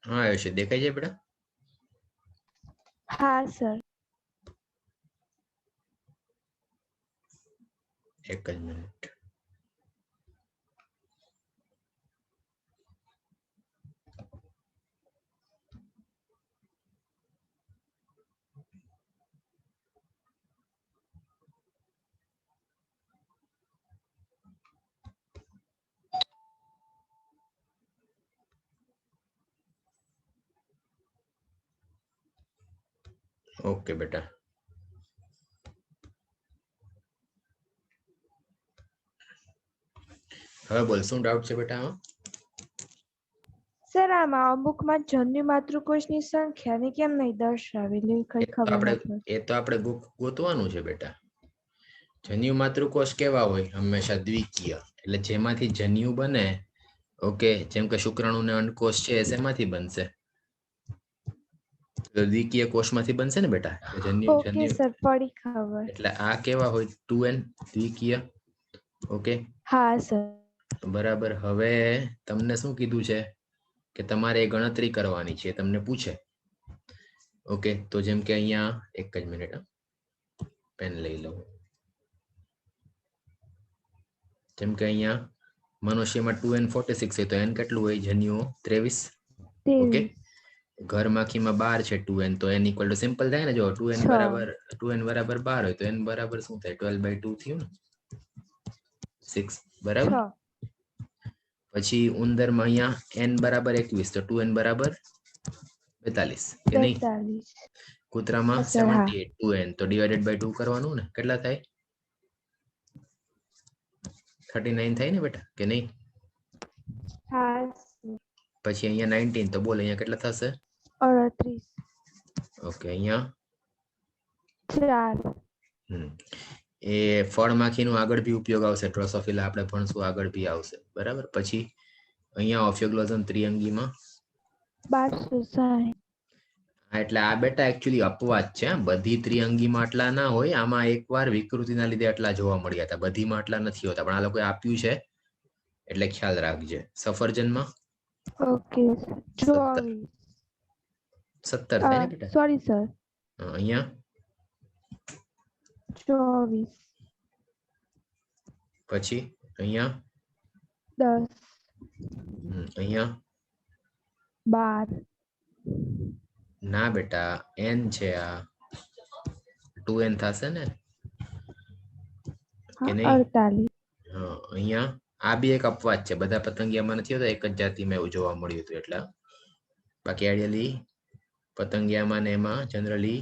हाँ आयुष देखाय छे बेटा? हाँ सर। एक ज मिनिट। ओके बेटा હવે બોલ શું ડાઉટ છે બેટા? સર આમાં અમુકમાં જન્યુ માતૃકોષની સંખ્યાને કેમ નહીં દર્શાવેલી કઈ ખબર નથી. એ તો આપણે ગોતવાનું છે બેટા. જન્યુ માતૃકોષ કેવા હોય? હંમેશા દ્વિકીય, એટલે જેમાંથી જન્યુ બને, ઓકે, જેમ કે શુક્રાણુ ને અંડકોષ છે શેમાંથી બનશે? તો દ્વિકીય કોષમાંથી બનશે ને બેટા. ઓકે સર, પડી ખબર. એટલે આ કેવા હોય? 2n દ્વિકીય. ઓકે હા સર. બરાબર. હવે તમને શું કીધું છે કે તમારે ગણતરી કરવાની છે, તમને પૂછે. ઓકે, તો જેમ કે અહીંયા એક જ મિનિટ, પેન લઈ લઉં. જેમ કે અહીંયા મનુષ્યમાં 2n46 હોય તો n કેટલું હોય? જન્યુઓ 23. ઓકે, ઘરમાખીમાં 12 છે 2n, તો n ઇક્વલ ટુ સિમ્પલ થાય ને. જો 2n બરાબર 12 હોય તો n બરાબર શું થાય? 12/2 થયું ને, 6 બરાબર. પછી ઉંદરમાં અહીંયા n બરાબર 21 તો 2n બરાબર 42 કે નહીં? કૂતરામાં 78 2n તો ડિવાઇડેડ બાય 2 કરવાનું ને, કેટલા થાય? 39 થાય ને બેટા, કે નહીં? હા. પછી અહીંયા 19 તો બોલ અહીંયા કેટલા થશે? 38. ઓકે, અહીંયા 4. એ ફળમાખીનો આગળ બી ઉપયોગ આવશે, ડ્રોસોફિલા આપણે ભણશું આગળ બી આવશે, બરાબર. પછી અહીંયા ઓફિયોગ્લોસમ ત્રિઅંગીમાં 1260. એટલે આ બેટા એકચ્યુઅલી અપવાદ છે. બધી ત્રિઅંગીમાં આટલા ના હોય, આમાં એકવાર વિકૃતિના લીધે આટલા જોવા મળ્યા હતા, બધીમાં આટલા નથી હોતા, પણ આ લોકોએ આપ્યું છે એટલે ખ્યાલ રાખજે. સફરજનમાં ઓકે 24. 17 થાય ને બેટા? સોરી સર, અહીંયા 24. પછી અહીંયા 10. અહીંયા 12. ના બેટા, n છે, આ 2n થશે ને, કે નહીં? 48. અહીંયા આ બી એક અપવાદ છે, બધા પતંગિયામાં નથી હોતા, એક જ જાતિમાં એવું જોવા મળ્યું હતું. એટલે બાકી આઈડિયલી પતંગિયામાં ને એમાં જનરલી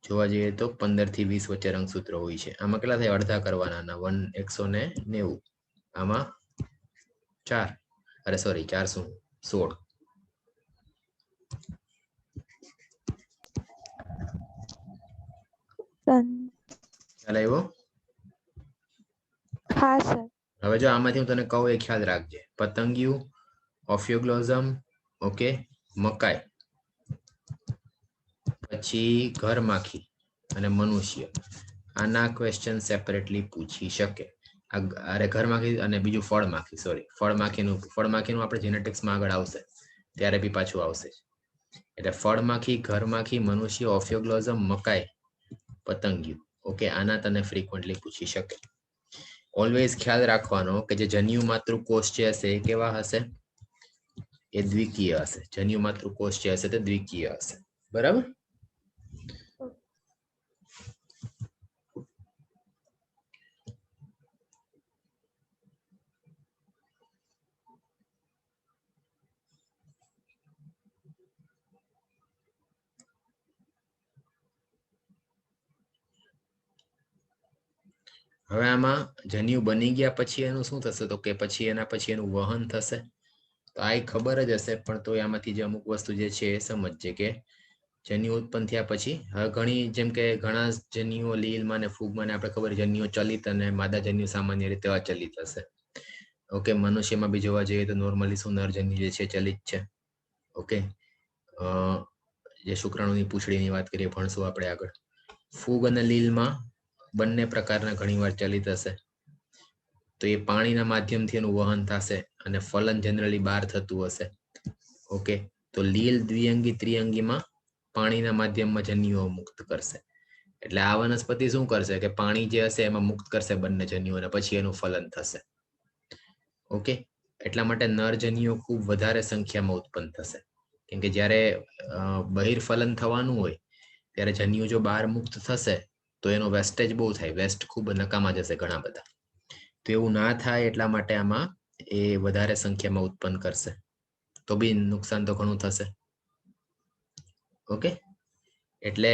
જોવા જઈએ તો 15 થી 20 વચ્ચે રંગસૂત્રો હોય છે. આમાં કેટલા થાય? અડધા કરવાના, 190. આમાં 4, અરે સોરી 416. ખ્યાલ આવ્યો? હા સર. હવે જો આમાંથી હું તને કહું એ ખ્યાલ રાખજે. પતંગિયું, ઓફિયોગ્લોસમ, ઓકે, મકાઈ, પછી ઘરમાખી અને મનુષ્ય. આના ક્વેશ્ચન સેપરેટલી પૂછી શકે. અરે ઘરમાખી અને બીજું ફળમાખી, સોરી ફળમાખીનું આપણે જેનેટિક્સમાં આગળ આવશે ત્યારે બી પાછું આવશે. એટલે ફળમાખી, ઘરમાખી, મનુષ્ય, ઓફિયોગ્લોસમ, મકાઈ, પતંગિયું. ઓકે, આના તને ફ્રીક્વન્ટલી પૂછી શકે. ઓલવેઝ ખ્યાલ રાખવાનો કે જે જન્યુ માતૃકોષ છે હશે એ કેવા હશે? એ દ્વિકીય હશે. જન્યુ માતૃકોષ જે હશે તે દ્વિકીય હશે, બરાબર. હવે આમાં જન્યુ બની ગયા પછી એનું શું થશે? તો કે પછી એના પછી એનું વહન થશે. તો આ ખબર જ હશે, પણ તો આમાંથી જે અમુક વસ્તુ જે છે એ સમજજે કે જન્યુ ઉત્પન્ન થયા પછી ઘણી, જેમ કે ઘણા જન્યુઓ લીલમાં ને ફૂગમાં ને આપણે ખબર, જન્યુઓ ચલિત અને માદા જન્યુ સામાન્ય રીતે અચલિત હશે. ઓકે, મનુષ્યમાં બી જોવા જઈએ તો નોર્મલી શું નરજન્યુ જે છે ચલિત છે. ઓકે, જે શુક્રાણુની પૂંછડીની વાત કરીએ ભણશું આપણે આગળ. ફૂગ અને લીલમાં બંને પ્રકારના ઘણીવાર ચલિત હશે. તો એ પાણીના માધ્યમથી એનું વહન થશે અને ફલન જનરલી બહાર થતું હશે. ઓકે, તો લીલ દ્વિઅંગી ત્રિઅંગીમાં પાણીના માધ્યમમાં જન્યુઓ મુક્ત કરશે. એટલે આ વનસ્પતિ શું કરશે કે પાણી જે હશે એમાં મુક્ત કરશે બંને જન્યુઓને, પછી એનું ફલન થશે. ઓકે, એટલા માટે નરજન્યુઓ ખૂબ વધારે સંખ્યામાં ઉત્પન્ન થશે. કેમ કે જ્યારે બહિર્ફલન થવાનું હોય ત્યારે જન્યુ જો બહાર મુક્ત થશે તો એનો વેસ્ટેજ બહુ થાય, વેસ્ટ ખૂબ નકામા જશે ઘણા બધા. તો એવું ના થાય એટલા માટે આમાં એ વધારે સંખ્યામાં ઉત્પન્ન કરશે, તો બી નુકસાન તો ઘણું થશે. ઓકે, એટલે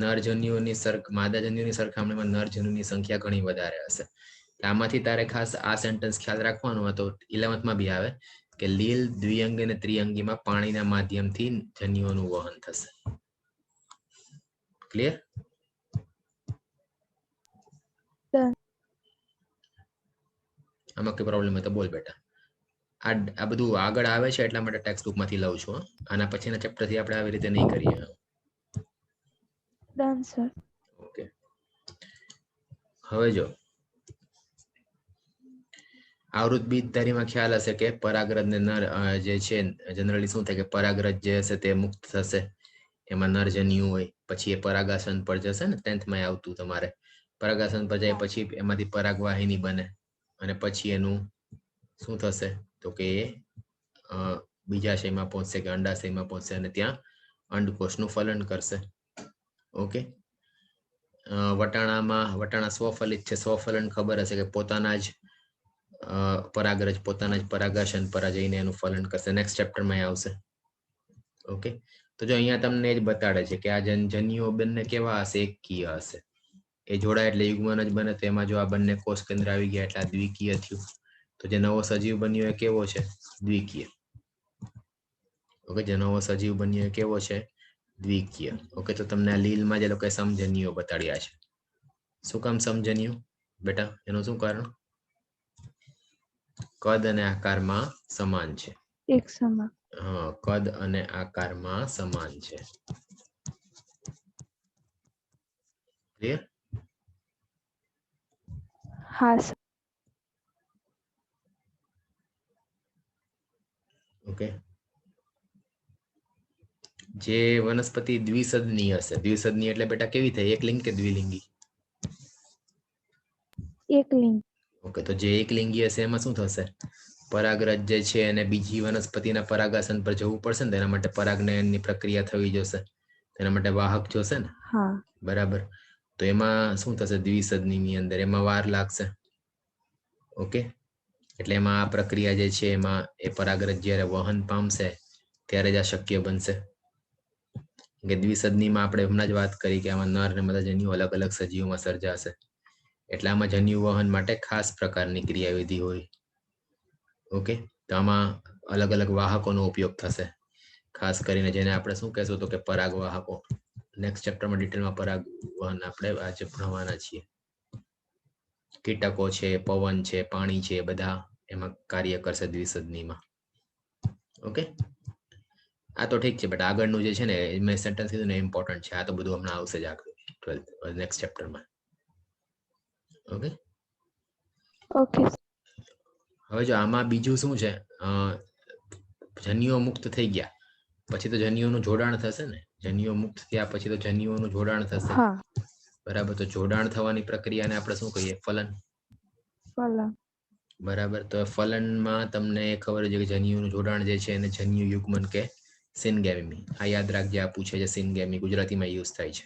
નરજન્યુઓની માદાજન્યુની સરખામણીમાં નરજન્યુની સંખ્યા ઘણી વધારે હશે. આમાંથી તારે ખાસ આ સેન્ટેન્સ ખ્યાલ રાખવાનું હતો, 11th માં બી આવે કે લીલ દ્વિઅંગી અને ત્રિઅંગીમાં પાણીના માધ્યમથી જન્યુઓનું વહન થશે. ક્લિયર? આમાં કઈ પ્રોબ્લેમ હોય તો બોલ બેટા. આ બધું આગળ આવે છે એટલા માટે ટેક્સ્ટ બુક માંથી લઉં છું. આના પછીના ચેપ્ટર થી આપણે આવી રીતે નહીં કરીએ. Done sir. ઓકે, હવે જો આવૃત બીજધારીમાં ખ્યાલ હશે કે પરાગરજ ને નર જે છે જનરલી શું થાય કે પરાગરજ જે હશે તે મુક્ત થશે, એમાં નરજન્યુ હોય, પછી એ પરાગાસન પર જશે ને, 10th માં આવતું તમારે. પરાગાસન પર જાય પછી એમાંથી પરાગવાહિની બને અને પછી એનું શું થશે તો કે બીજાશયમાં પહોંચશે કે અંડાશયમાં પહોંચશે અને ત્યાં અંડકોષનું ફલન કરશે. ઓકે, વટાણા સ્વફલિત છે. સ્વફલન ખબર હશે કે પોતાના જ પરાગરજ પોતાના જ પરાગાસન પર જઈને એનું ફલન કરશે. નેક્સ્ટ ચેપ્ટરમાં આવશે. ઓકે, તો જો અહીંયા તમને જ બતાડે છે કે આ જન્યુઓ બંને કેવા હશે, એકકીય હશે. એ જોડાય એટલે યુગ્મન જ બને. તો એમાં જો આ બંને કોષ કેન્દ્ર આવી ગયા એટલે આ દ્વિકીય થયું. તો જે નવો સજીવ બન્યો એ કેવો છે? દ્વિકીય. ઓકે, જે નવો સજીવ બન્યો એ કેવો છે? દ્વિકીય. ઓકે, તો તમને આ લીલમાં જે લોકો સમજન્યુઓ બતાડ્યા છે. શું કામ સમજન્યુ બેટા? એનું શું કારણ? કદ અને આકારમાં સમાન છે. એક સમાન. હા, કદ અને આકારમાં સમાન છે. ક્લિયર? હા સર. ઓકે, જે વનસ્પતિ દ્વિસદની હશે, દ્વિસદની એટલે બેટા કેવી થાય? એકલિંગ કે દ્વિલિંગી? એકલિંગ. ઓકે, તો જે એકલિંગી હશે એમાં શું થશે? પરાગરજ જે છે એને બીજી વનસ્પતિના પરાગાસન પર જવું પડશે ને, તેના માટે પરાગનયનની પ્રક્રિયા થવી જોશે, તેના માટે વાહક જોશે ને. હા, બરાબર. તો એમાં શું થશે? દ્વિસદની અંદર એમાં વાર લાગશે. ઓકે, એટલે એમાં આ પ્રક્રિયા જે છે એમાં એ પરાગરજ જ્યારે વહન પામશે ત્યારે જ આ શક્ય બનશે. કે દ્વિસદનીમાં આપણે હમણાં જ વાત કરી કે આમાં નર અને માદા જન્યુઓ અલગ અલગ સજીવોમાં સર્જાશે. એટલે આમાં જન્યુ વહન માટે ખાસ પ્રકારની ક્રિયાવિધિ હોય. ઓકે, તો આમાં અલગ અલગ વાહકોનો ઉપયોગ થશે. ખાસ કરીને જેને આપણે શું કહેશું તો કે પરાગવાહકો. નેક્સ્ટ ચેપ્ટરમાં ડિટેલમાં પરાગવહન આપણે આજે ભણવાના છીએ. કીટકો છે, પવન છે, પાણી છે, બધા એમાં કાર્ય કરશે દ્વિસદનીમાં. ઓકે, આ તો ઠીક છે, બટ આગળનું જે છે ને મેં સેન્ટેન્સ કીધું ને ઇમ્પોર્ટન્ટ છે. આ તો બધું હમણાં આવશે જ આગળ 12th નેક્સ્ટ ચેપ્ટરમાં. Okay, okay. હવે જો આમાં બીજું શું છે, જન્યુઓ મુક્ત થઈ ગયા પછી તો જન્યુઓનું જોડાણ થશે ને. જન્યુઓ મુક્ત થયા પછી તો જન્યુઓનું જોડાણ થશે. હા. બરાબર, તો જોડાણ થવાની પ્રક્રિયાને આપણે શું કહીએ? ફલન. ફલન. બરાબર, તો ફલનમાં તમને ખબર છે કે જન્યુનું જોડાણ જે છે એને જન્યુ યુગ્મન કે સિનગેમી. આ યાદ રાખજે, આ પૂછે છે સિનગેમી, ગુજરાતીમાં યુઝ થાય છે.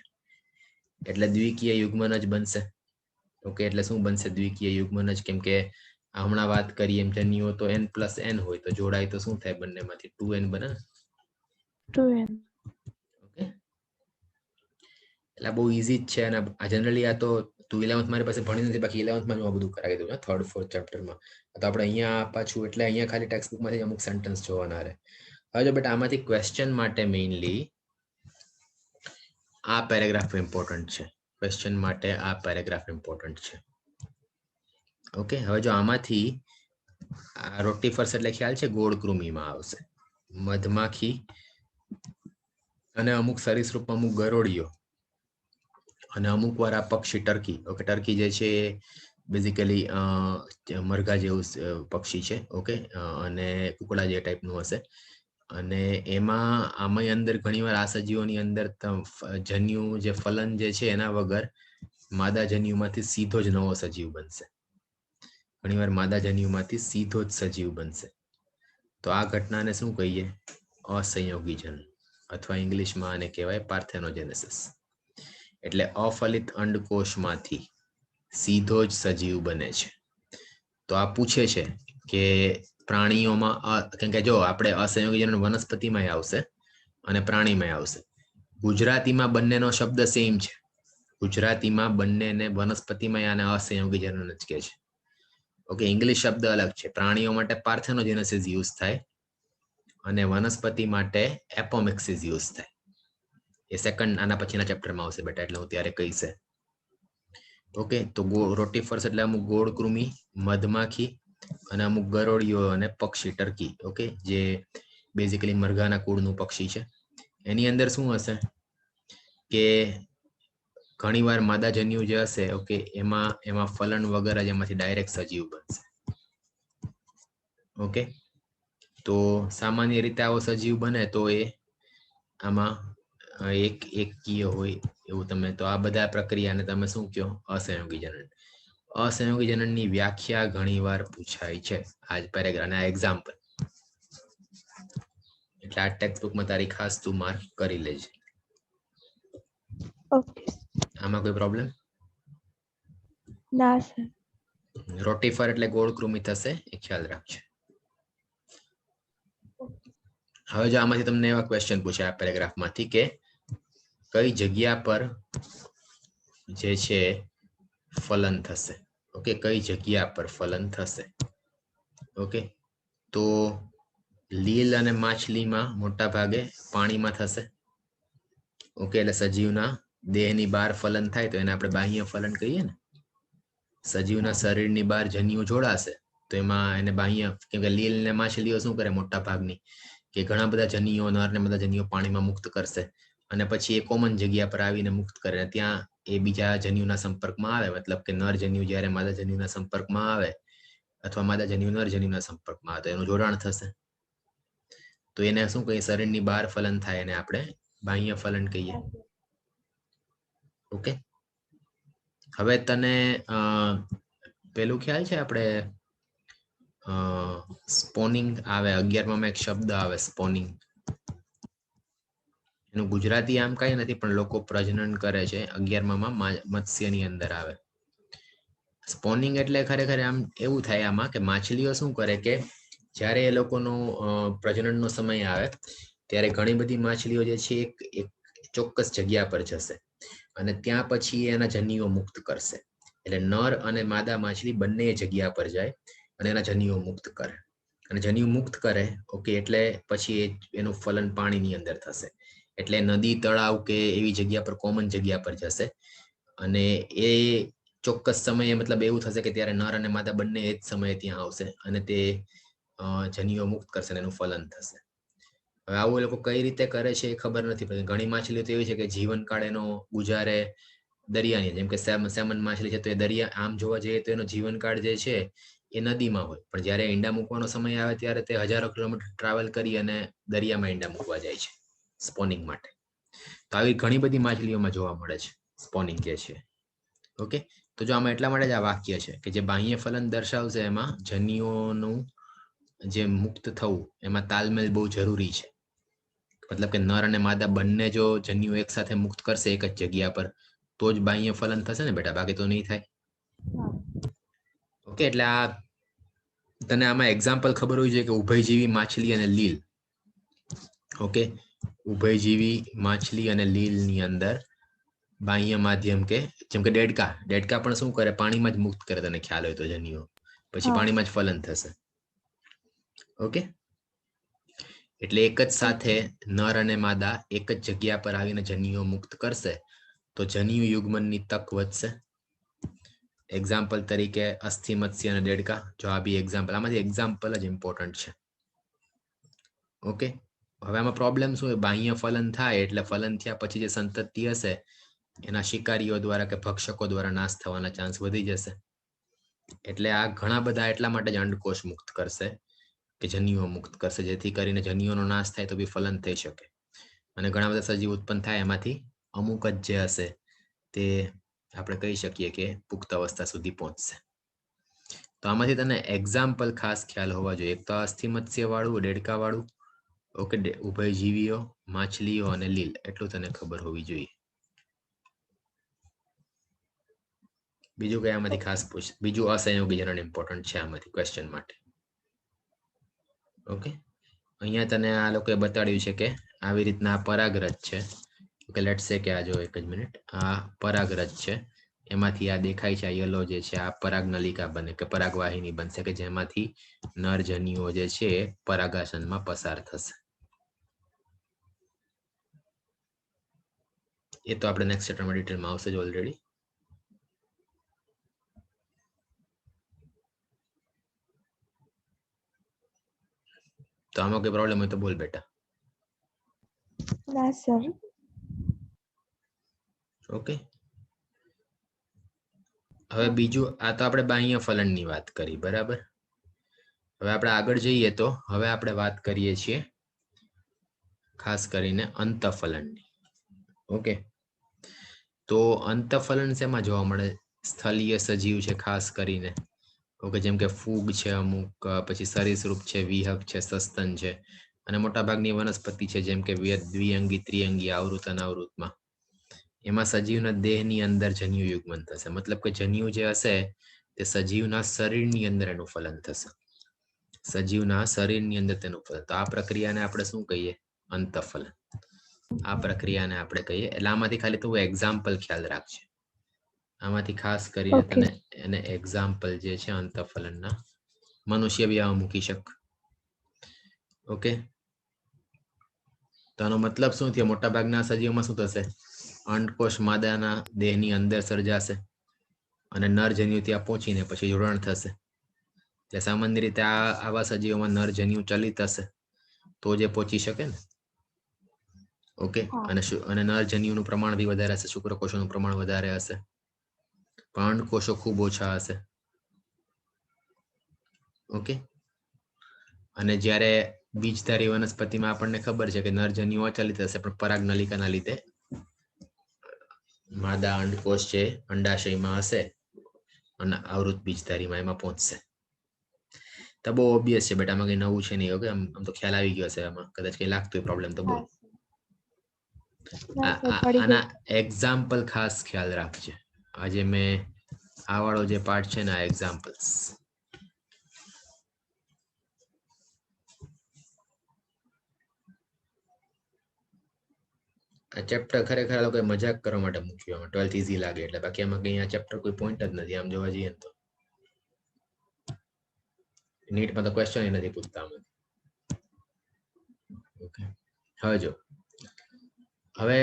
એટલે દ્વિકીય યુગ્મન જ બનશે. ઓકે, એટલે શું બનશે? દ્વિકીય યુગ્મન જ. કેમ કે હમણાં વાત કરીએ એમ જન્યુઓ તો n+n હોય, તો જોડાય તો શું થાય? બંનેમાંથી 2n બને ને. 2n. ઓકે, એટલે બહુ ઈઝી જ છે. અને જનરલી આ તો તું 11th મારી પાસે ભણી નથી, બાકી 11th માં હું બધું કરાવી દઉં 3rd 4th ચેપ્ટરમાં. તો આપણે અહીંયા પાછું એટલે અહીંયા ખાલી ટેક્સ્ટ બુકમાંથી અમુક સેન્ટેન્સ જોવાના રહે. હવે જો બેટા આમાંથી ક્વેશ્ચન માટે મેઇનલી આ પેરેગ્રાફ ઇમ્પોર્ટન્ટ છે. ક્વેશ્ચન માટે આ પેરેગ્રાફ ઇમ્પોર્ટન્ટ છે. ઓકે, હવે જો આમાંથી રોટીફર્સ એટલે ખ્યાલ છે, ગોળ કૃમિમાં આવશે. મધમાખી અને અમુક સરીસૃપ, અમુક ગરોળીઓ અને અમુક વાર આ પક્ષી ટર્કી. ઓકે, ટર્કી જે છે બેઝિકલી મરઘા જેવું પક્ષી છે. ઓકે, અને કુકડા જે ટાઈપનું હશે. અને એમાં આમાં અંદર ઘણીવાર આ સજીવોની અંદર જન્યુ જે ફલન જે છે એના વગર માદા જન્યુમાંથી સીધો જ નવો સજીવ બનશે. ઘણીવાર માદા જન્યુમાંથી સીધો જ સજીવ બનશે. તો આ ઘટનાને શું કહીએ? અસંયોગી જનન, અથવા ઇંગ્લિશમાં આને કહેવાય પાર્થેનોજેનેસિસ. એટલે અફલિત અંડકોશમાંથી સીધો જ સજીવ બને છે. તો આ પૂછે છે કે પ્રાણીઓમાં, કેમ કે જો આપણે અસંયોગી જનન વનસ્પતિમાં આવશે અને પ્રાણીમાં આવશે. ગુજરાતીમાં બંનેનો શબ્દ સેમ છે. ગુજરાતીમાં બંનેને વનસ્પતિમાં અને અસંયોગી જનન જ કહે છે. ઓકે, ઇંગ્લિશ શબ્દ અલગ છે. પ્રાણીઓ માટે પાર્થેનોજેનેસિસ યુઝ થાય અને વનસ્પતિ માટે એપોમિક્સિસ યુઝ થાય. એ સેકન્ડ આના પછીના ચેપ્ટરમાં આવશે બેટા, એટલે હું ત્યારે કહીશ. ઓકે, તો રોટીફર્સ એટલે અમુક ગોળ કૃમિ, મધમાખી અને અમુક ગરોળીઓ અને પક્ષી ટર્કી. ઓકે, જે બેઝિકલી મરઘાના કુળનું પક્ષી છે. એની અંદર શું હશે કે ઘણીવાર માદા જન્યુ જે હશે, ઓકે, એમાં ફલન વગર જ એમાંથી ડાયરેક્ટ સજીવ બનશે. ઓકે, તો સામાન્ય રીતે આવો સજીવ બને તો એ આમાં એકકીય હોય એવું તમે, તો આ બધા પ્રક્રિયાને તમે શું કહો? અસંયોગી જનન. અસંયોગી જનનની વ્યાખ્યા ઘણીવાર પૂછાય છે. આજ પેરેગ્રાફ અને આ એક્ઝામ્પલ, એટલે આ ટેક્સ્ટ બુકમાં તારી ખાસ તું માર્ક કરી લેજે. ઓકે. આમાં કોઈ પ્રોબ્લેમ? ના સર. રોટીફર એટલે ગોળ કૃમિ થશે, એ ખ્યાલ રાખજો. હવે જો આમાંથી તમને એવા ક્વેશ્ચન પૂછે આ પેરેગ્રાફમાંથી કે કઈ જગ્યા પર જે છે ફલન થશે. ઓકે, કઈ જગ્યા પર ફલન થશે? ઓકે, તો લીલ અને માછલીમાં મોટા ભાગે પાણીમાં થશે. ઓકે, એટલે સજીવના દેહની બહાર ફલન થાય તો એને આપણે બાહ્ય ફલન કહીએ ને. સજીવના શરીરની બહાર જન્યુ જોડાશે તો એમાં એને બાહ્ય, કેમ કે લીલ ને માછલીઓ શું કરે મોટા ભાગની કે ઘણા બધા જન્યુઓ, નર ને બધા જન્યુઓ પાણીમાં મુક્ત કરશે અને પછી એ કોમન જગ્યા પર આવીને મુક્ત કરે. ત્યાં એ બીજા જન્યુના સંપર્કમાં આવે, મતલબ કે નર જન્યુ જ્યારે માદા જન્યુના સંપર્કમાં આવે અથવા માદા જન્યુ નર જન્યુના સંપર્કમાં આવે તો એનું જોડાણ થશે. તો એને શું કહીએ? શરીરની બહાર ફલન થાય એને આપણે બાહ્ય ફલન કહીએ. ઓકે, હવે તને પેલું ખ્યાલ છે આપણે સ્પોનિંગ આવે 11માં એક શબ્દ આવે સ્પોનિંગ. એનું ગુજરાતી આમ કઈ નથી પણ લોકો પ્રજનન કરે છે. 11માં મત્સ્યની અંદર આવે. સ્પોનિંગ એટલે ખરેખર આમ એવું થાય આમાં કે માછલીઓ શું કરે કે જ્યારે એ લોકોનો પ્રજનનનો સમય આવે ત્યારે ઘણી બધી માછલીઓ જે છે એક ચોક્કસ જગ્યા પર જશે અને ત્યાં પછી એના જન્યુઓ મુક્ત કરશે. એટલે નર અને માદા માછલી બંને જગ્યા પર જાય અને એના જન્યુઓ મુક્ત કરે. અને જન્યુ મુક્ત કરે, ઓકે, એટલે પછી એનું ફલન પાણીની અંદર થશે. એટલે નદી, તળાવ કે એવી જગ્યા પર, કોમન જગ્યા પર જશે અને એ ચોક્કસ સમયે, મતલબ એવું થશે કે ત્યારે નર અને માદા બંને એ જ સમયે ત્યાં આવશે અને તે જન્યુઓ મુક્ત કરશે અને એનું ફલન થશે. હવે આવું એ લોકો કઈ રીતે કરે છે એ ખબર નથી પડતી. ઘણી માછલીઓ તો એવી છે કે જીવનકાળ એનો ગુજારે દરિયાની, જેમ કે સેમન માછલી છે તો એ દરિયા, આમ જોવા જઈએ તો એનો જીવનકાળ જે છે એ નદીમાં હોય, પણ જ્યારે ઈંડા મૂકવાનો સમય આવે ત્યારે તે હજારો કિલોમીટર ટ્રાવેલ કરી અને દરિયામાં ઈંડા મૂકવા જાય છે સ્પોનિંગ માટે. તો આવી ઘણી બધી માછલીઓમાં જોવા મળે છે સ્પોનિંગ જે છે. ઓકે, તો જો આમાં એટલા માટે જ આ વાક્ય છે કે જે બાહ્ય ફલન દર્શાવશે એમાં જન્યુઓનું જે મુક્ત થવું એમાં તાલમેલ બહુ જરૂરી છે. મતલબ કે નર અને માદા બંને જો જન્યુ એક સાથે મુક્ત કરશે એક જ જગ્યા પર તો જ બાહ્ય ફલન થશે ને બેટા, બાકી તો નહીં થાય. ઓકે, એટલે આ તને આમાં એક્ઝામ્પલ ખબર હોય છે કે ઉભયજીવી માછલી અને લીલ. ઓકે, ઉભયજીવી માછલી અને લીલ ની અંદર બાહ્ય માધ્યમ કે જેમ કે દેડકા પણ શું કરે? પાણીમાં જ મુક્ત કરે. તને ખ્યાલ હોય તો જન્યુઓ પછી પાણીમાં જ ફલન થશે. ઓકે, એટલે એક જ સાથે નર અને માદા એક જ જગ્યા પર આવીને જન્યુઓ મુક્ત કરશે તો જન્યુ યુગ્મનની તક વધશે. એક્ઝામ્પલ તરીકે અસ્થિ મત્સ્ય અને દેડકા. જો આ બી એક્ઝામ્પલ, આમાંથી એક્ઝામ્પલ જ ઇમ્પોર્ટન્ટ છે. ઓકે, હવે આમાં પ્રોબ્લેમ શું હોય? બાહ્ય ફલન થાય એટલે ફલન થયા પછી જે સંતતિ હશે એના શિકારીઓ દ્વારા કે ભક્ષકો દ્વારા નાશ થવાના ચાન્સ વધી જશે. એટલે આ ઘણા બધા એટલા માટે જ અંડકોષ મુક્ત કરશે કે જન્યુઓ મુક્ત કરશે, જેથી કરીને જન્યુઓનો નાશ થાય તો બી ફલન થઈ શકે અને ઘણા બધા સજીવ ઉત્પન્ન થાય, એમાંથી અમુક જ જે હશે તે આપણે કહી શકીએ કે પુખ્ત અવસ્થા સુધી પહોંચશે. તો આમાંથી તને એક્ઝામ્પલ ખાસ ખ્યાલ હોવા જોઈએ. એક તો અસ્થિમત્સ્ય વાળું, દેડકા વાળું, ઓકે, ઉભયજીવીઓ, માછલીઓ અને લીલ, એટલું તને ખબર હોવી જોઈએ. બીજું કઈ આમાંથી ખાસ પૂછ, બીજું અસંયોગી જનન ઇમ્પોર્ટન્ટ છે આમાંથી ક્વેશ્ચન માટે. ઓકે, અહીંયા તને આ લોકોએ બતાડ્યું છે કે આવી રીતના પરાગરજ છે. ઓકે, લેટ્સ સે કે આ જો એક જ મિનિટ, આ પરાગરજ છે, એમાંથી આ દેખાય છે, આ યલો જે છે આ પરાગનલિકા બને કે પરાગવાહિની બનશે કે જેમાંથી નરજન્યુઓ જે છે પરાગાશનમાં પસાર થશે. એ તો આપણે નેક્સ્ટ ચેપ્ટરમાં ડિટેલમાં આવશે જ ઓલરેડી. તો આમાં કોઈ પ્રોબ્લેમ હોય તો બોલ બેટા. ના સર. ઓકે, હવે બીજું, આ તો આપણે બાહ્ય ફલનની વાત કરી, બરાબર. હવે આપણે આગળ જઈએ તો હવે આપણે વાત કરીએ છીએ ખાસ કરીને અંતઃફલનની. ઓકે, તો અંતઃફલન શેમાં જોવા મળે? સ્થલીય સજીવ છે ખાસ કરીને. ઓકે, જેમ કે ફૂગ છે અમુક, પછી સરીસૃપ છે, વિહગ છે, સસ્તન છે, અને મોટા ભાગની વનસ્પતિ છે જેમ કે દ્વિઅંગી, ત્રિઅંગી, આવૃત, અનાવૃતમાં. એમાં સજીવના દેહની અંદર જન્યુ યુગ્મન થશે, મતલબ કે જન્યુ જે હશે તે સજીવના શરીરની અંદર એનું ફલન થશે, સજીવના શરીરની અંદર તેનું ફલન. તો આ પ્રક્રિયાને આપણે શું કહીએ? અંતઃફલન. આ પ્રક્રિયાને આપણે કહીએ. એટલે આમાંથી ખાલી તું એક્ઝામ્પલ ખ્યાલ રાખજે, આમાંથી ખાસ કરીને ઓકે. તને એને એક્ઝામ્પલ જે છે અંતઃફલનના મનુષ્ય બી આમાં મૂકી શક. ઓકે, તો આનો મતલબ શું થયો? મોટા ભાગના સજીવોમાં શું થશે? અંડકોષ માદાના દેહની અંદર સર્જાશે અને નરજન્યુ ત્યાં પહોંચીને પછી જોડાણ થશે. એટલે સામાન્ય રીતે આવા સજીવોમાં નરજન્યુ ચલિત હશે તો જે પહોંચી શકે ને. ઓકે, અને નરજન્યુનું પ્રમાણ બી વધારે હશે, શુક્રકોષોનું પ્રમાણ વધારે હશે, પણ અંડકોષો ખૂબ ઓછા હશે. ઓકે, અને જ્યારે બીજધારી વનસ્પતિમાં આપણને ખબર છે કે નરજન્યુ અચલિત હશે, પણ પરાગનલિકાના લીધે માદા અંડકોષ છે અંડાશયમાં હશે અને આવૃત બીજધારીમાં એમાં પહોંચશે. તો બહુ ઓબ્વિયસ છે બેટા, આમાં કઈ નવું છે નહીં. ઓકે, આમ તો ખ્યાલ આવી ગયો છે. આમાં કદાચ કઈ લાગતું હોય પ્રોબ્લેમ તો બોલ. આના એક્ઝામ્પલ ખાસ ખ્યાલ રાખજે. આજે મેં આ વાળો જે પાર્ટ છે ને, આ એક્ઝામ્પલ્સ. આ ચેપ્ટર ખરેખર આ લોકોએ મજાક કરવા માટે મૂક્યું, આમાં 12th ઈઝી લાગે એટલે. બાકી આમાં કઈ આ ચેપ્ટર કોઈ પોઈન્ટ જ નથી આમ જોવા જઈએ તો. નીટમાં તો ક્વેશ્ચન નથી પૂછતા આમાં. ઓકે, હવે જો, હવે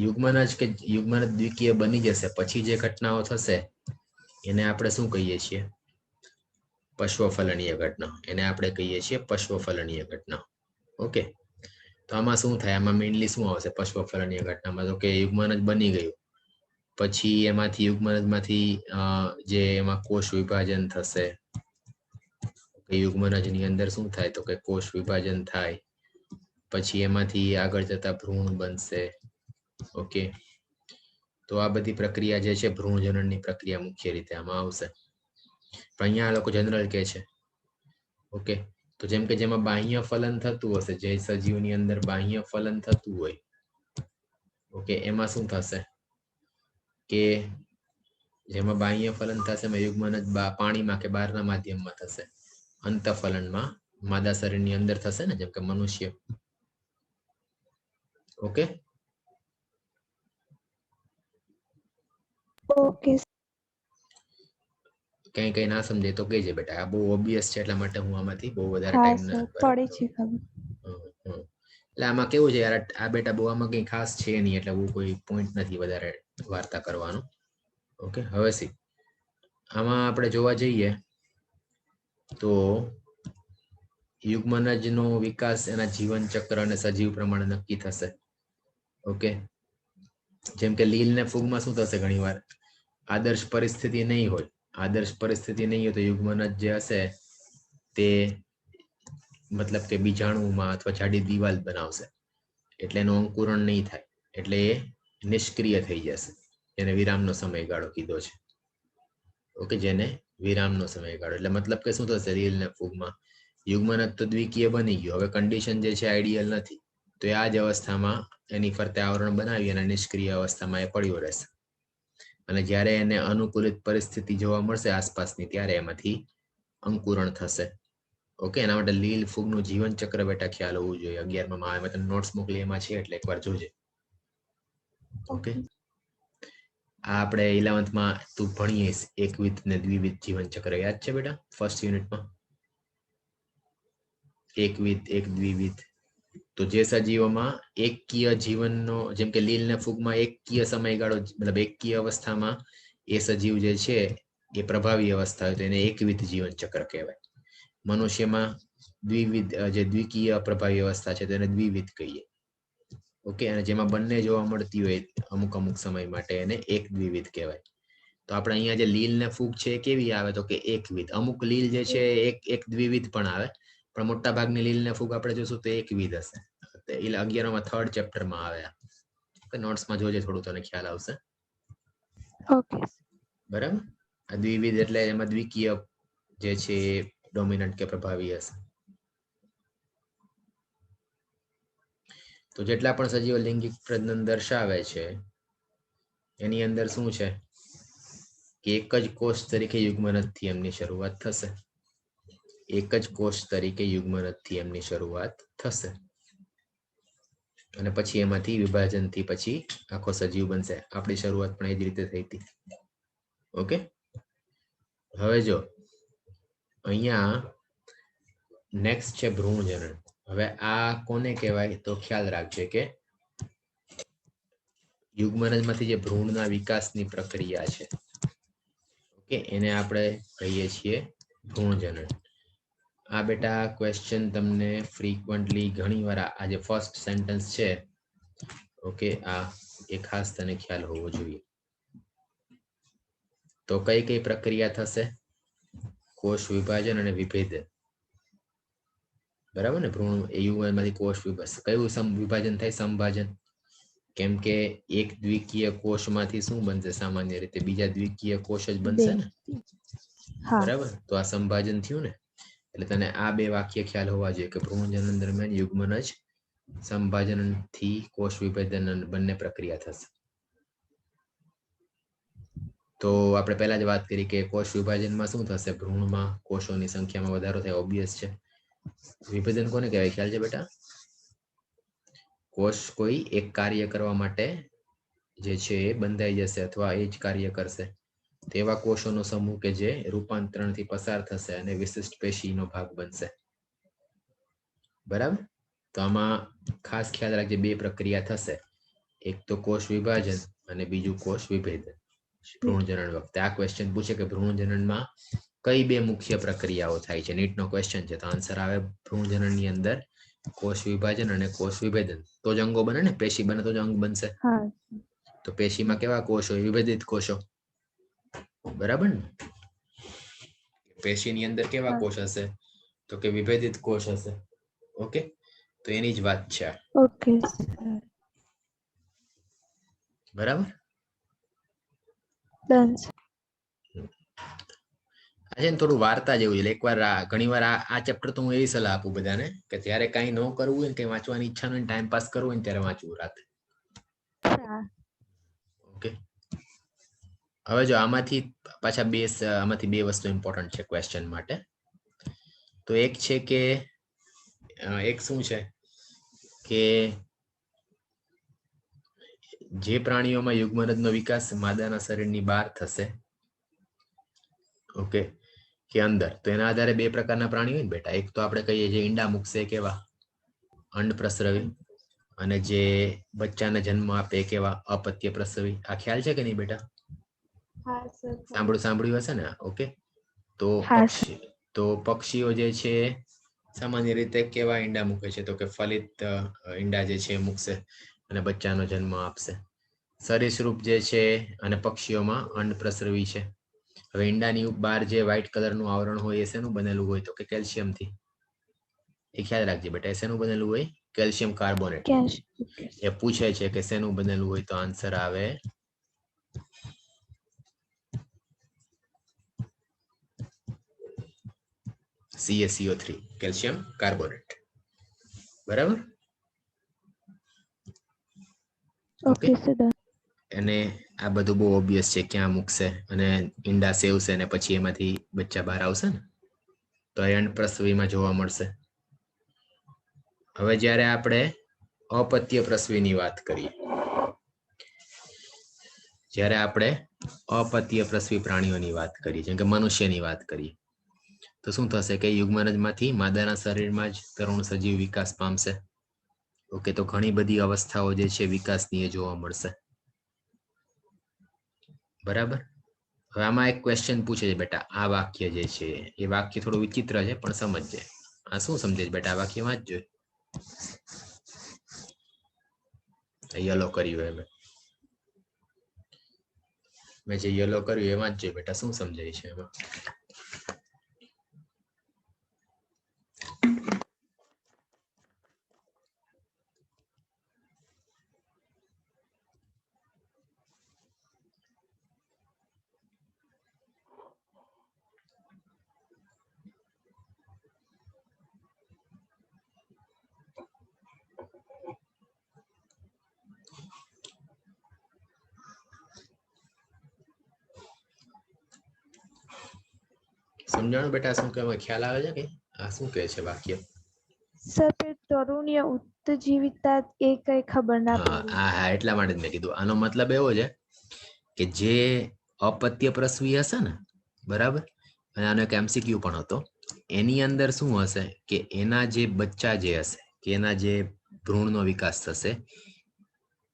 યુગ્મનજ કે યુગ્મન દ્વિકીય બની જશે પછી જે ઘટનાઓ થશે એને આપણે શું કહીએ છીએ? પશ્વફલનીય ઘટના. એને આપણે કહીએ છીએ પશ્વફલનીય ઘટના. ઓકે, તો આમાં શું થાય? આમાં મેઇનલી શું આવશે પશ્વફલનીય ઘટનામાં? તો કે યુગ્મનજ બની ગયું પછી એમાંથી યુગ્મનજમાંથી જે એમાં કોષ વિભાજન થશે. યુગ્મનજની અંદર શું થાય? તો કે કોષ વિભાજન થાય, પછી એમાંથી આગળ જતા ભ્રૂણ બનશે. ઓકે, તો આ બધી પ્રક્રિયા જે છે ભ્રૂણજનનની પ્રક્રિયા મુખ્ય રીતે આમાં આવશે. પણ અહીંયા આ લોકો જનરલ કે છે. ઓકે, તો જેમ કે જેમાં બાહ્ય ફલન થતું હશે, જે સજીવની અંદર બાહ્ય ફલન થતું હોય, ઓકે, એમાં શું થશે કે જેમાં બાહ્ય ફલન થશે એમાં યુગ્મનજ પાણીમાં કે બહારના માધ્યમમાં થશે. અંતઃફલનમાં માદા શરીરની અંદર થશે ને, જેમ કે મનુષ્ય. Okay, okay. કઈ કઈ ના સમજાય તો કહેજે બેટા. આ બહુ ઓબ્વિયસ છે એટલા માટે હું આમાંથી બહુ વધારે હા ટાઈમ સર, ના. પડી છે ખબર. એટલે આમાં કેવું છે યાર, આ બેટા બહુ આમાં કઈ ખાસ છે નહીં, એટલે બહુ કોઈ પોઈન્ટ નથી વધારે વાર્તા કરવાનો. ઓકે, હવે સી આમાં આપણે જોવા જઈએ તો યુગ્મનજનો વિકાસ એના જીવન ચક્ર અને સજીવ પ્રમાણે નક્કી થશે. ઓકે, જેમ કે લીલ ને ફૂગમાં શું થશે? ઘણી વાર આદર્શ પરિસ્થિતિ નહીં હોય. આદર્શ પરિસ્થિતિ નહીં હોય તો યુગ્મનજ જે હશે તે મતલબ કે બીજાણુમાં અથવા જાડી દિવાલ બનાવશે એટલે એનું અંકુરણ નહીં થાય, એટલે એ નિષ્ક્રિય થઈ જશે, એને વિરામનો સમયગાળો કીધો છે. ઓકે, જેને વિરામનો સમયગાળો, એટલે મતલબ કે શું થશે, લીલ ને ફૂગમાં યુગ્મનજ તો દ્વિકીય બની ગયો, હવે કન્ડિશન જે છે આઈડિયલ નથી, તો આ જ અવસ્થામાં એની ફરતે આવરણ બનાવી અને નિષ્ક્રિય અવસ્થામાં એ પડ્યો રહેશે, અને જ્યારે એને અનુકૂલિત પરિસ્થિતિ જોવા મળશે આસપાસની, ત્યારે એમાંથી અંકુરણ થશે. ઓકે, એના માટે લીલ ફૂગનું જીવન ચક્ર બેટા ખ્યાલ હોવું જોઈએ. 11માં આવે, મેં નોટ્સ મોકલી એમાં છે, એટલે એકવાર જોજે. ઓકે, આ આપણે 11th તું ભણીએ એકવિધ ને દ્વિવિધ જીવન ચક્ર, યાદ છે બેટા? ફર્સ્ટ યુનિટમાં એકવિધ, એક દ્વિવિધ. તો જે સજીવોમાં એકકીય જીવનનો, જેમ કે લીલ ને ફૂગમાં એકકીય સમયગાળો, મતલબ એકકીય અવસ્થામાં એ સજીવ જે છે એ પ્રભાવી અવસ્થા હોય તો એને એકવિધ જીવન ચક્ર કહેવાય. મનુષ્યમાં દ્વિવિધ, જે દ્વિકીય પ્રભાવી અવસ્થા છે તેને દ્વિવિધ કહીએ. ઓકે, અને જેમાં બંને જોવા મળતી હોય અમુક અમુક સમય માટે એને એક દ્વિવિધ કહેવાય. તો આપણે અહીંયા જે લીલ ને ફૂગ છે કેવી આવે, તો કે એકવિધ. અમુક લીલ જે છે એક દ્વિવિધ પણ આવે, પણ મોટા ભાગની લીલ ને ફૂગ આપણે જોશું તો એકવિધ હશે. 11માં 3rd ચેપ્ટરમાં આવે. નોટ્સમાં જોજે, થોડું તને ખ્યાલ આવશે. ઓકે, બરાબર. આ દ્વિવિધ એટલે એમાં દ્વિકીય જે છે ડોમિનન્ટ કે પ્રભાવી હશે. તો જેટલા પણ સજીવો લૈંગિક પ્રજનન દર્શાવે છે એની અંદર શું છે કે એક જ કોષ તરીકે યુગ્મનજથી એમની શરૂઆત થશે. એક જ કોષ તરીકે યુગ્મનજથી એમની શરૂઆત થશે, અને પછી એમાંથી વિભાજનથી પછી આખો સજીવ બનશે. આપણી શરૂઆત પણ એ જ રીતે થઈ હતી. ઓકે, હવે જો અહીંયા નેક્સ્ટ છે ભ્રૂણજનન. હવે આ કોને કહેવાય, તો ખ્યાલ રાખજે કે યુગ્મનજમાંથી જે ભ્રૂણના વિકાસની પ્રક્રિયા છે, ઓકે, એને આપણે કહીએ છીએ ભ્રૂણજનન. આ બેટા ક્વેશ્ચન તમને ફ્રીક્વન્ટલી ઘણી વાર, આ જે ફર્સ્ટ સેન્ટેન્સ છે, ઓકે, આ એ ખાસ તને ખ્યાલ હોવો જોઈએ. તો કઈ કઈ પ્રક્રિયા થશે? કોષ વિભાજન અને વિભેદન. બરાબર ને? ભ્રૂણ એ યુગ્મનજમાંથી કોષ કયું વિભાજન થાય? સંભાજન. કેમ કે એક દ્વિકીય કોષમાંથી શું બનશે? સામાન્ય રીતે બીજા દ્વિકીય કોષ જ બનશે ને, બરાબર? તો આ સંભાજન થયું ને, એટલે તને આ બે વાક્ય ખ્યાલ હોવા જોઈએ કે ભ્રૂણજનન દરમિયાન યુગ્મનજ સંભાજનથી કોષ વિભેદન બંને પ્રક્રિયા થશે. તો આપણે પહેલા જ વાત કરી કે કોષ વિભાજનમાં શું થશે? ભ્રૂણમાં કોષોની સંખ્યામાં વધારો થાય, ઓબ્વિયસ છે. વિભેદન કોને કહેવાય, ખ્યાલ છે બેટા? કોષ કોઈ એક કાર્ય કરવા માટે જે છે એ બંધાઈ જશે અથવા એ જ કાર્ય કરશે, તેવા કોષોનો સમૂહ કે જે રૂપાંતરણથી પસાર થશે અને વિશિષ્ટ પેશીનો ભાગ બનશે. બરાબર? તો આમાં ખાસ ખ્યાલ રાખજે, બે પ્રક્રિયા થશે, એક તો કોષ વિભાજન અને બીજું કોષ વિભેદન. ભ્રૂણજનન વખતે આ ક્વેશ્ચન પૂછે કે ભ્રૂણજનનમાં કઈ બે મુખ્ય પ્રક્રિયાઓ થાય છે? નીટનો ક્વેશ્ચન છે, તો આન્સર આવે ભ્રૂણજનનની અંદર કોષ વિભાજન અને કોષ વિભેદન. તો જ અંગો બને ને, પેશી બને તો જ અંગ બનશે. તો પેશીમાં કેવા કોષ હોય? વિભેદિત કોષો. બરાબર ને? પેશીની અંદર કેવા કોષ હશે? તો કે વિભેદિત કોષ હશે. ઓકે, તો એની જ વાત છે. ઓકે, બરાબર. ડન. આજે થોડું વાર્તા જેવું છે. એકવાર ઘણી વાર આ ચેપ્ટર તો હું એવી સલાહ આપું બધાને કે જ્યારે કઈ ન કરવું હોય ને, કઈ વાંચવાની ઈચ્છા હોય, ટાઈમ પાસ કરવું હોય ને, ત્યારે વાંચવું રાતે. ઓકે, હવે જો આમાંથી પાછા બે વસ્તુ ઇમ્પોર્ટન્ટ છે ક્વેશ્ચન માટે. તો એક છે કે એક શું છે કે જે પ્રાણીઓમાં યુગ્મનજનો વિકાસ માદાના શરીરની બહાર થશે, ઓકે, કે અંદર, તો એના આધારે બે પ્રકારના પ્રાણી હોય ને બેટા. એક તો આપણે કહીએ જે ઈંડા મૂકશે કેવા અંડ પ્રસ્રવી, અને જે બચ્ચાને જન્મ આપે કેવા અપત્ય પ્રસવી. આ ખ્યાલ છે કે નહીં બેટા? સાંભળ્યું હશે ને? ઓકે, તો પક્ષીઓ જે છે સામાન્ય રીતે કેવા ઈંડા મૂકે છે? તો કે ફલિત ઈંડા જે છે મૂકશે અને બચ્ચાનો જન્મ આપશે. સરીસૃપ જે છે અને પક્ષીઓમાં અંડ પ્રસરવી છે. હવે ઈંડાની બહાર જે વ્હાઈટ કલરનું આવરણ હોય એ શેનું બનેલું હોય? તો કે કેલ્શિયમથી. એ ખ્યાલ રાખજે બેટા. શેનું બનેલું હોય? Calcium carbonate. કેલ્શિયમ. એ પૂછે છે કે શેનું બનેલું હોય, તો આન્સર આવે CaCO3, કેલ્શિયમ કાર્બોનેટ. બરાબર? Okay sir. અને આ બધું બહુ ઓબ્વિયસ છે, ક્યાં મૂકશે અને ઈંડા સેવશે ને પછી એમાંથી બચ્ચા બહાર આવશે ને, તો અંડપ્રસવીમાં જોવા મળશે. હવે જ્યારે આપણે અપત્ય પ્રસવીની વાત કરીએ, જ્યારે આપણે અપત્ય પ્રસવી પ્રાણીઓની વાત કરીએ, જેમ કે મનુષ્યની વાત કરીએ, તો શું થશે કે યુગ્મનજમાંથી માદાના શરીરમાં જ તરુણ સજીવ વિકાસ પામશે. ઓકે, તો ઘણી બધી અવસ્થાઓ જે છે વિકાસની એ જોવા મળશે. બરાબર? હવે આમાં એક ક્વેશ્ચન પૂછે છે બેટા, આ વાક્ય જે છે એ વાક્ય થોડું વિચિત્ર છે, પણ સમજજે. આ શું સમજે છે બેટા? આ વાક્ય વાંચજો. યલો કર્યું મેં જે યલો કર્યું એ વાંચજો બેટા, શું સમજાય છે એમાં? સમજાણું બેટા? શું કહેવાય? ખ્યાલ આવે છે કે આ શું કહે છે વાક્ય? સર તરુણીય ઉત્તજીવિતા એ કઈ ખબર ના પડી. હા, એટલા માટે જ મેં કીધું. આનો મતલબ એવો છે કે જે અપત્ય પ્રસવી હશે ને, બરાબર, અને આનો એક MCQ પણ હતો, એની અંદર શું હશે કે એના જે બચ્ચા જે હશે, કે એના જે ભ્રૂણનો વિકાસ થશે,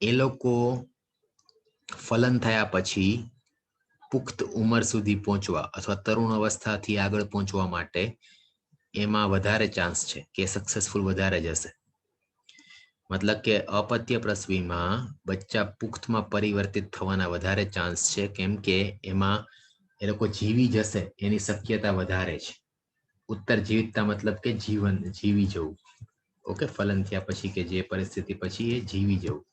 એ લોકો ફલન થયા પછી પુખ્ત ઉંમર સુધી પહોંચવા અથવા તરુણ અવસ્થાથી આગળ પહોંચવા માટે એમાં વધારે ચાન્સ છે કે સક્સેસફુલ વધારે જ હશે. મતલબ કે અપત્ય પ્રસવીમાં બચ્ચા પુખ્તમાં પરિવર્તિત થવાના વધારે ચાન્સ છે, કેમ કે એમાં એ લોકો જીવી જશે એની શક્યતા વધારે છે. ઉત્તરજીવિતતા મતલબ કે જીવી જવું. ઓકે, ફલન થયા પછી કે જે પરિસ્થિતિ પછી એ જીવી જવું,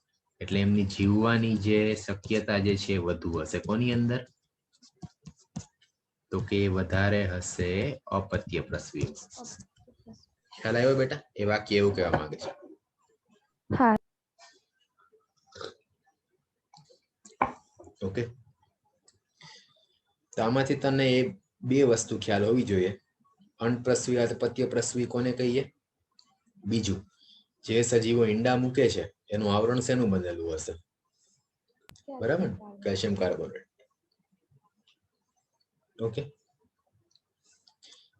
એટલે એમની જીવવાની જે શક્યતા જે છે વધુ હશે. કોની અંદર? તો કે વધારે હશે અપત્ય પ્રસવી. ખ્યાલ આવ્યો બેટા? એ વાક્ય એવું કહેવા માંગે છે. હા. ઓકે, તો આમાંથી તને એ બે વસ્તુ ખ્યાલ હોવી જોઈએ. અંડપ્રસવી અપત્ય પ્રસવી કોને કહીએ? બીજું, જે સજીવો ઈંડા મૂકે છે એનું આવરણ શેનું બનેલું હશે? બરાબર, કેલ્શિયમ કાર્બોનેટ. ઓકે,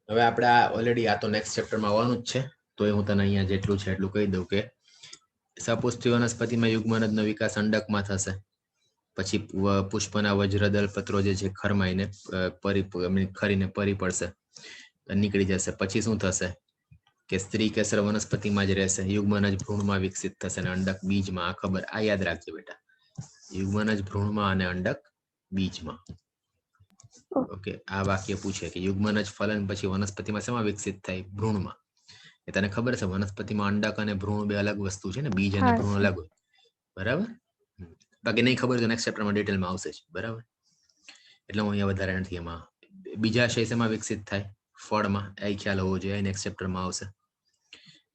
હવે આપણે આ ઓલરેડી આ તો નેક્સ્ટ ચેપ્ટરમાં આવવાનું જ છે, તો હું તને અહીંયા જેટલું છે એટલું કહી દઉં કે સપુષ્ટી વનસ્પતિમાં યુગ્મનજનો વિકાસ અંડકમાં થશે, પછી પુષ્પના વજ્રદલ પત્રો જે છે ખરમાઈને ખરીને પરી પડશે, નીકળી જશે. પછી શું થશે કે સ્ત્રી કેસર વનસ્પતિમાં જ રહેશે, યુગ્મનજ ભ્રૂણમાં વિકસિત થશે અને અંડક બીજમાં. આ ખબર, આ યાદ રાખજે બેટા, યુગ્મનજ ભ્રૂણમાં અને અંડક બીજમાં. ઓકે, આ વાક્ય પૂછે કે યુગ્મનજ ફલન પછી વનસ્પતિમાં શેમાં વિકસિત થાય? ભ્રૂણમાં. એ તને ખબર છે વનસ્પતિમાં અંડક અને ભ્રૂણ બે અલગ વસ્તુ છે ને, બીજ અને ભ્રૂણ અલગ હોય. બરાબર? બાકી નહીં ખબર તો નેક્સ્ટ ચેપ્ટરમાં ડિટેલમાં આવશે જ. બરાબર? એટલે હું અહીંયા વધારે નથી. એમાં બીજા શેમાં વિકસિત થાય? ફળમાં. એ ખ્યાલ હોવો જોઈએ, નેક્સ્ટ ચેપ્ટરમાં આવશે.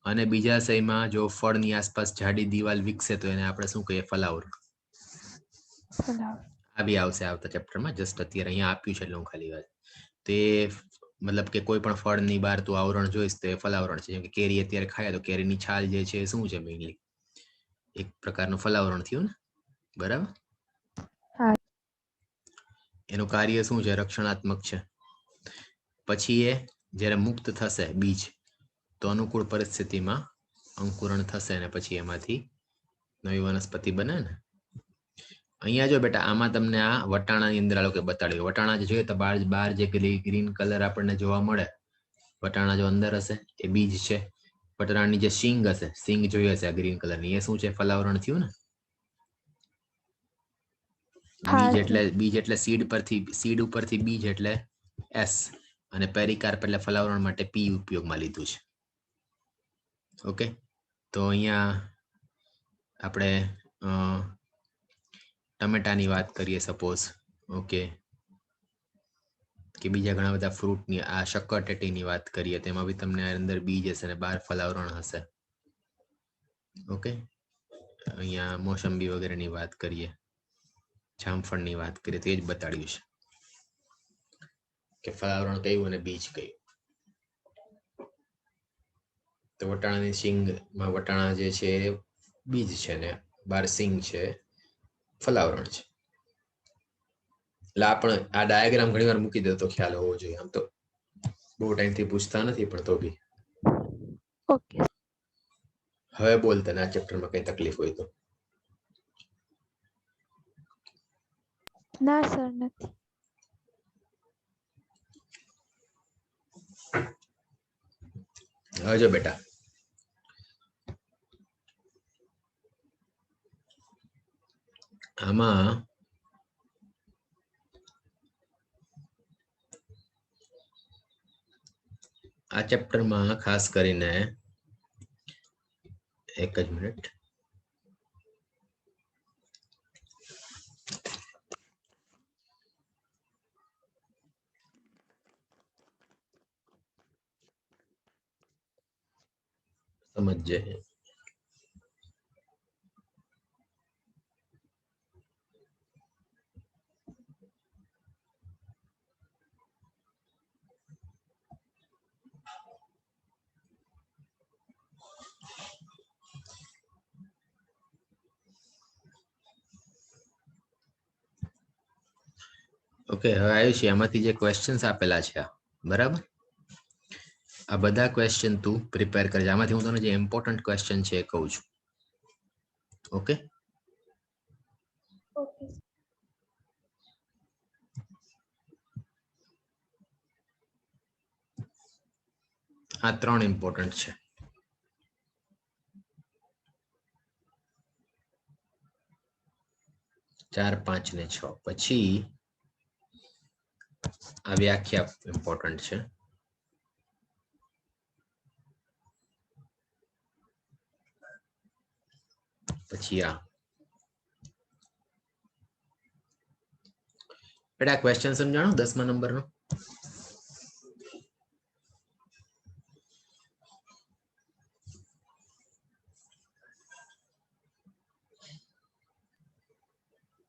અને બીજા શયમાં જો ફળની આસપાસ જાડી દિવાલ વિકસે તો એને આપણે શું કહીએ? ફલાવર. આ બી આવશે આવતા ચેપ્ટરમાં. જસ્ટ અત્યારે અહીંયા આપ્યું છે એટલે હું ખાલી વાત. તે મતલબ કે કોઈ પણ ફળની બહાર તું આવરણ જોઈશ તો એ ફલાવરણ છે. જેમ કે કેરી અત્યારે ખાય તો કેરીની છાલ જે છે એ શું છે? મેઇનલી એક પ્રકારનું ફલાવરણ થયું ને. બરાબર? એનું કાર્ય શું છે? રક્ષણાત્મક છે. પછી એ જ્યારે મુક્ત થશે બીજ, તો અનુકૂળ પરિસ્થિતિમાં અંકુરણ થશે અને પછી એમાંથી નવી વનસ્પતિ બને ને. અહીંયા જો બેટા, આમાં તમને આ વટાણાની અંદર આ લોકો બતાડ્યું. વટાણા જે જોઈએ તો બહાર જે ગ્રીન કલર આપણને જોવા મળે, વટાણા જો અંદર હશે એ બીજ છે. વટાણાની જે સિંગ હશે, સિંગ જોઈ હશે આ ગ્રીન કલરની, એ શું છે? ફલાવરણ થયું ને. બીજ એટલે સીડ ઉપરથી બીજ એટલે S, અને પેરિકાર્પ એટલે ફલાવરણ માટે P ઉપયોગમાં લીધું છે. ઓકે, તો અહીંયા આપણે ટમેટાની વાત કરીએ સપોઝ. ઓકે, કે બીજા ઘણા બધા ફ્રૂટની, આ શક્કરટેટીની વાત કરીએ, તેમાં બી તમને અંદર બીજ હશે અને બહાર ફલાવરણ હશે. ઓકે, અહીંયા મોસંબી વગેરેની વાત કરીએ, જામફળની વાત કરીએ, તો એ જ બતાડ્યું છે કે ફલાવરણ કયું અને બીજ કયું. તો વટાણાની સિંગમાં વટાણા જે છે બીજ છે ને બાર સિંગ છે ફલાવરણ છે. એટલે આપણે આ ડાયાગ્રામ ઘણી વાર મૂકી દો તો ખ્યાલ હોવો જોઈએ. આમ તો બહુ ટાઈમથી પૂછતા નથી, પણ તો બી. ઓકે. હવે બોલ, તને આ ચેપ્ટરમાં કઈ તકલીફ હોય તો. ના સર, નથી. હવે જો બેટા, આમાં આ ચેપ્ટરમાં ખાસ કરીને એક જ મિનિટ, સમજજે. ઓકે, હવે આવ્યું છે એમાંથી જે ક્વેશ્ચન્સ આપેલા છે, બરાબર. આ બધા ક્વેશ્ચન તું પ્રિપેર કરજે. આમાંથી હું તને જે ઇમ્પોર્ટન્ટ ક્વેશ્ચન છે એ કહું છું. Okay, okay. આ 3 ઇમ્પોર્ટન્ટ છે. ચાર, 5 ને 6 પછી આ વ્યાખ્યા ઇમ્પોર્ટન્ટ છે. પછી આ બેટા ક્વેશ્ચન સમજાણો 10મા નંબરનો.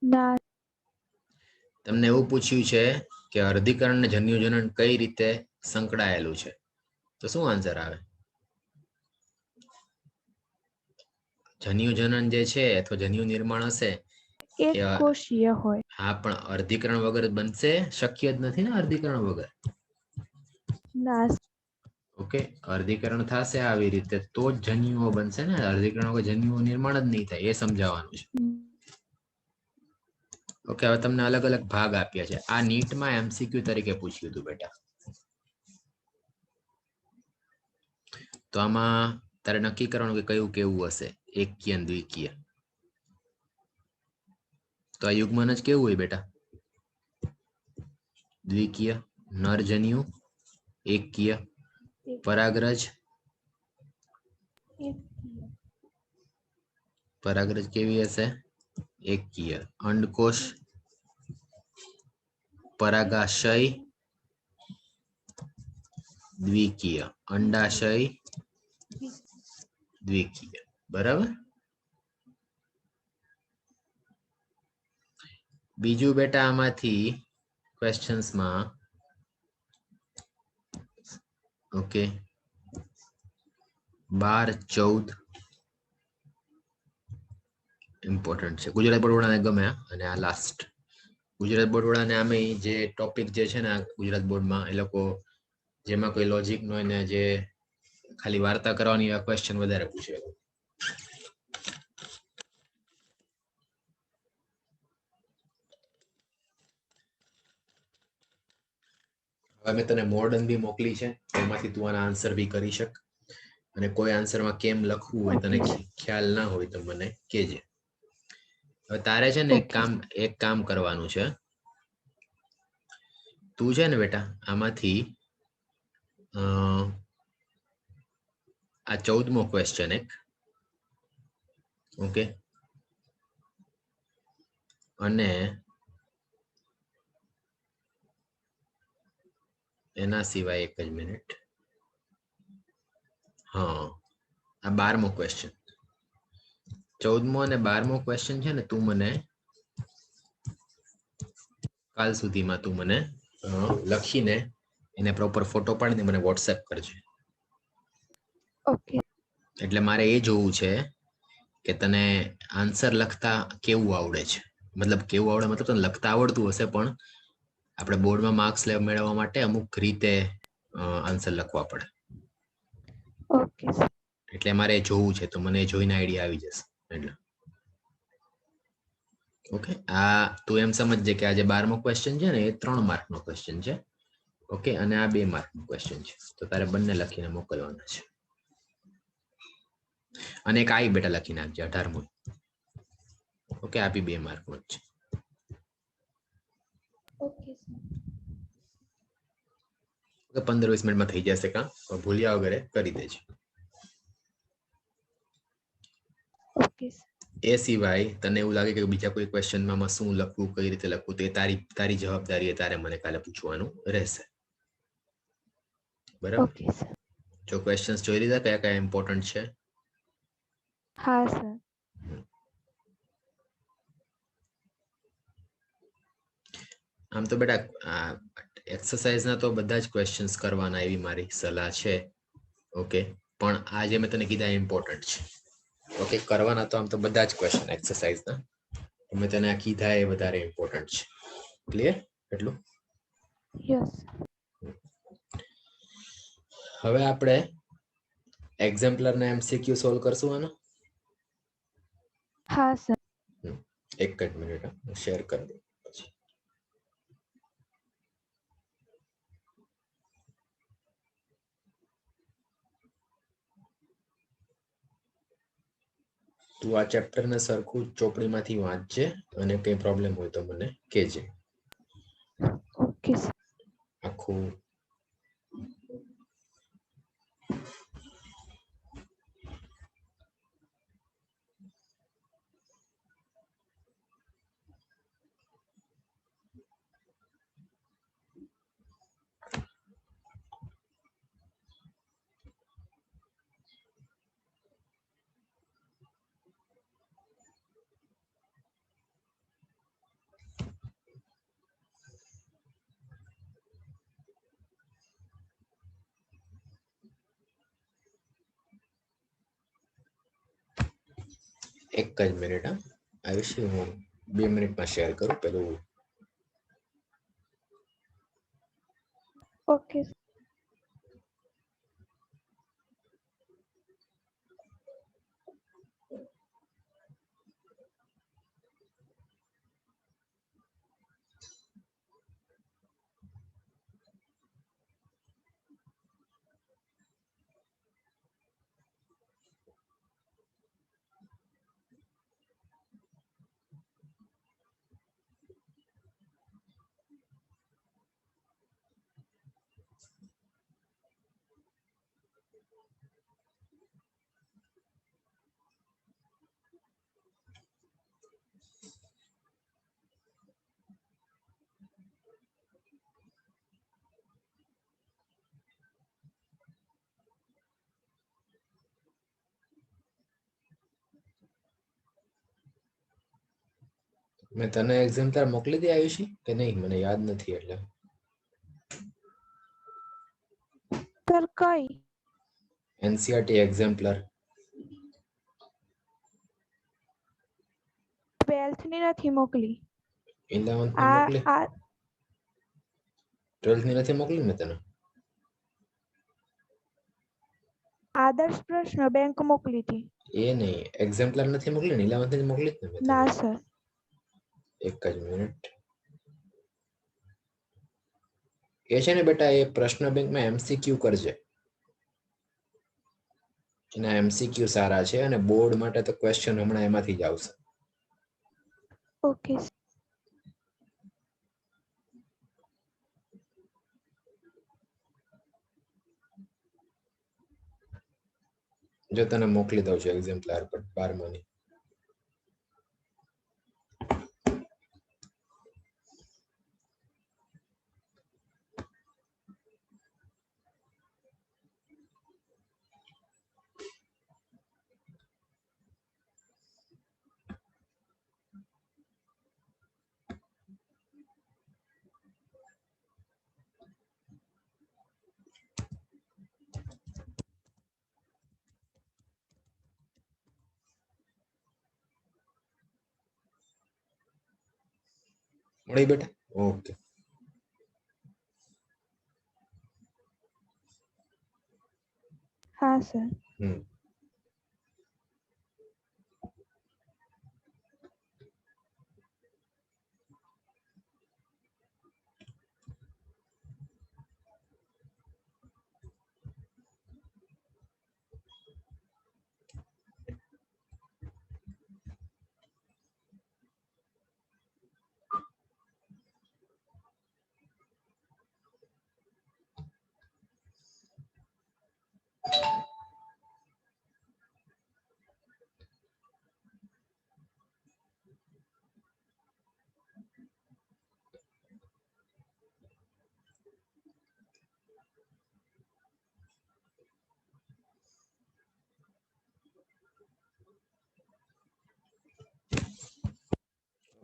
ના. તમને એવું પૂછ્યું છે કે અર્ધીકરણ ને જન્યુજનન કઈ રીતે સંકળાયેલું છે, તો શું આન્સર આવે? જન્યુજનન જે છે અથવા જન્યુ નિર્માણ હશે એક એ કોષીય હોય. હા, પણ અર્ધીકરણ વગર બનશે? શક્ય જ નથી ને અર્ધીકરણ વગર. ના. ઓકે, અર્ધીકરણ થશે આવી રીતે તો જ જન્યુઓ બનશે ને. અર્ધીકરણ વગર જન્યુઓ નિર્માણ જ નહીં થાય, એ સમજાવવાનું છે. ઓકે, હવે તમને અલગ અલગ ભાગ આપ્યા છે. આ નીટમાં MCQ તરીકે પૂછ્યું હતું બેટા. તો આમાં તારે નક્કી કરવાનું કે કયું કેવું હશે, એકકીય અને દ્વિકીય. તો આ યુગ્મન જ કેવું હોય બેટા? દ્વિકીય. નરજન્યુ એકકીય. પરાગરજ પરાગરજ કેવી હશે? એકકીય. અંડકોષ પરાગાશય દ્વિકીય. અંડાશય દ્વિકીય. બરાબર. બીજું બેટા આમાંથી ક્વેશ્ચન્સમાં ઓકે 12, 14 ઇમ્પોર્ટન્ટ છે. ગુજરાત બોર્ડ વાળાને ગમે. અને આ લાસ્ટ ગુજરાત બોર્ડ વાળાને આમે જે ટોપિક જે છે ને ગુજરાત બોર્ડમાં એ લોકો જેમાં કોઈ લોજિક નો હોય ને જે ખાલી વાર્તા કરવાની આ ક્વેશ્ચન વધારે પૂછે. હવે મેં તને મોડર્ન બી મોકલી છે, એમાંથી તું આના આન્સર બી કરી શક. અને કોઈ આન્સરમાં કેમ લખવું હોય તને ખ્યાલ ના હોય તો મને કહેજે. હવે તારે છે ને એક કામ કરવાનું છે. તું છે ને બેટા આમાંથી આ 14મો ક્વેશ્ચન એક. ઓકે, અને એના સિવાય એક જ મિનિટ. હા, આ 12મો ક્વેશ્ચન. 14મો અને 12મો ક્વેશ્ચન છે ને, તું મને કાલ સુધીમાં તું મને લખીને એને પ્રોપર ફોટો પાડીને મને વોટ્સએપ કરજે. ઓકે. એટલે મારે એ જોવું છે કે તને આન્સર લખતા કેવું આવડે છે. મતલબ કેવું આવડે, મતલબ તને લખતા આવડતું હશે, પણ આપણે બોર્ડમાં માર્ક્સ મેળવવા માટે અમુક રીતે આન્સર લખવા પડે. ઓકે. એટલે મારે જોવું છે, તો મને જોઈને આઈડિયા આવી જશે. એટલે ઓકે, આ તું એમ સમજજે કે આ જે 12મો ક્વેશ્ચન છે ને, એ 3 માર્કનો ક્વેશ્ચન છે. ઓકે, અને આ 2 માર્કનો ક્વેશ્ચન છે. તો તારે બંને લખીને મોકલવાના છે. અને એક આઈ બેટા લખી નાખજે, 18મો. ઓકે, આ બી 2 માર્કનો જ છે. Okay sir. 15-20 મિનિટમાં થઈ જશે. કાં ભૂલ્યા વગરે કરી દેજે. Okay sir. એ સિવાય તને એવું લાગે કે બીજા કોઈ ક્વેશ્ચનમાં શું લખવું, કઈ રીતે લખવું, તે તારી જવાબદારી એ તારે મને કાલે પૂછવાનું રહેશે. બરાબર? Okay sir. જો ક્વેશ્ચન્સ જોઈ લીધા કયા કયા ઇમ્પોર્ટન્ટ છે? હા સર. આમ તો બેટા એક્સરસાઇઝના તો બધા જ ક્વેશ્ચન્સ કરવાના, એવી મારી સલાહ છે. ઓકે, પણ આ જે મેં તને કીધા ઇમ્પોર્ટન્ટ છે. ઓકે, કરવાના તો આમ તો બધા જ ક્વેશ્ચન એક્સરસાઇઝના, મેં તને આ કીધા એ વધારે ઇમ્પોર્ટન્ટ છે. ક્લિયર એટલું? યસ. હવે આપણે એક્ઝામ્પલરના MCQ સોલ્વ કરશું આનો. હા સર. એક જ મિનિટ, હું શેર કરી દઉં પછી. તું આ ચેપ્ટરને સરખું ચોપડીમાંથી વાંચજે, અને કંઈ પ્રોબ્લેમ હોય તો મને કહેજે. Okay sir. આખું એક જ મિનિટ. આયુષી, હું 2 મિનિટમાં શેર કરું. પેલું ઓકે. મેં તને એક્ઝામ્પલ મોકલી દે આયુષી કે નહીં, મને યાદ નથી. એટલે સર કઈ? NCERT એક્ઝામ્પલર 12th ની નથી મોકલી. 11th ની મોકલી. આ 12th ની નથી મોકલી મેં તને. આદર્શ પ્રશ્ન બેંક મોકલી હતી. એ નહીં, એક્ઝામ્પલર નથી મોકલી ને, 11th ની મોકલી ને મેં તને. ના સર. એક જ મિનિટ. એ છે ને બેટા, એ પ્રશ્ન બેંકમાં MCQ કરજે. એના MCQ સારા છે, અને બોર્ડ માટે તો ક્વેશ્ચન હમણાં એમાંથી જ આવશે. ઓકે. જો તને મોકલી દઉં છું એક્ઝામ્પલર પર 12માની. મળી બેટા? ઓકે. હા સર.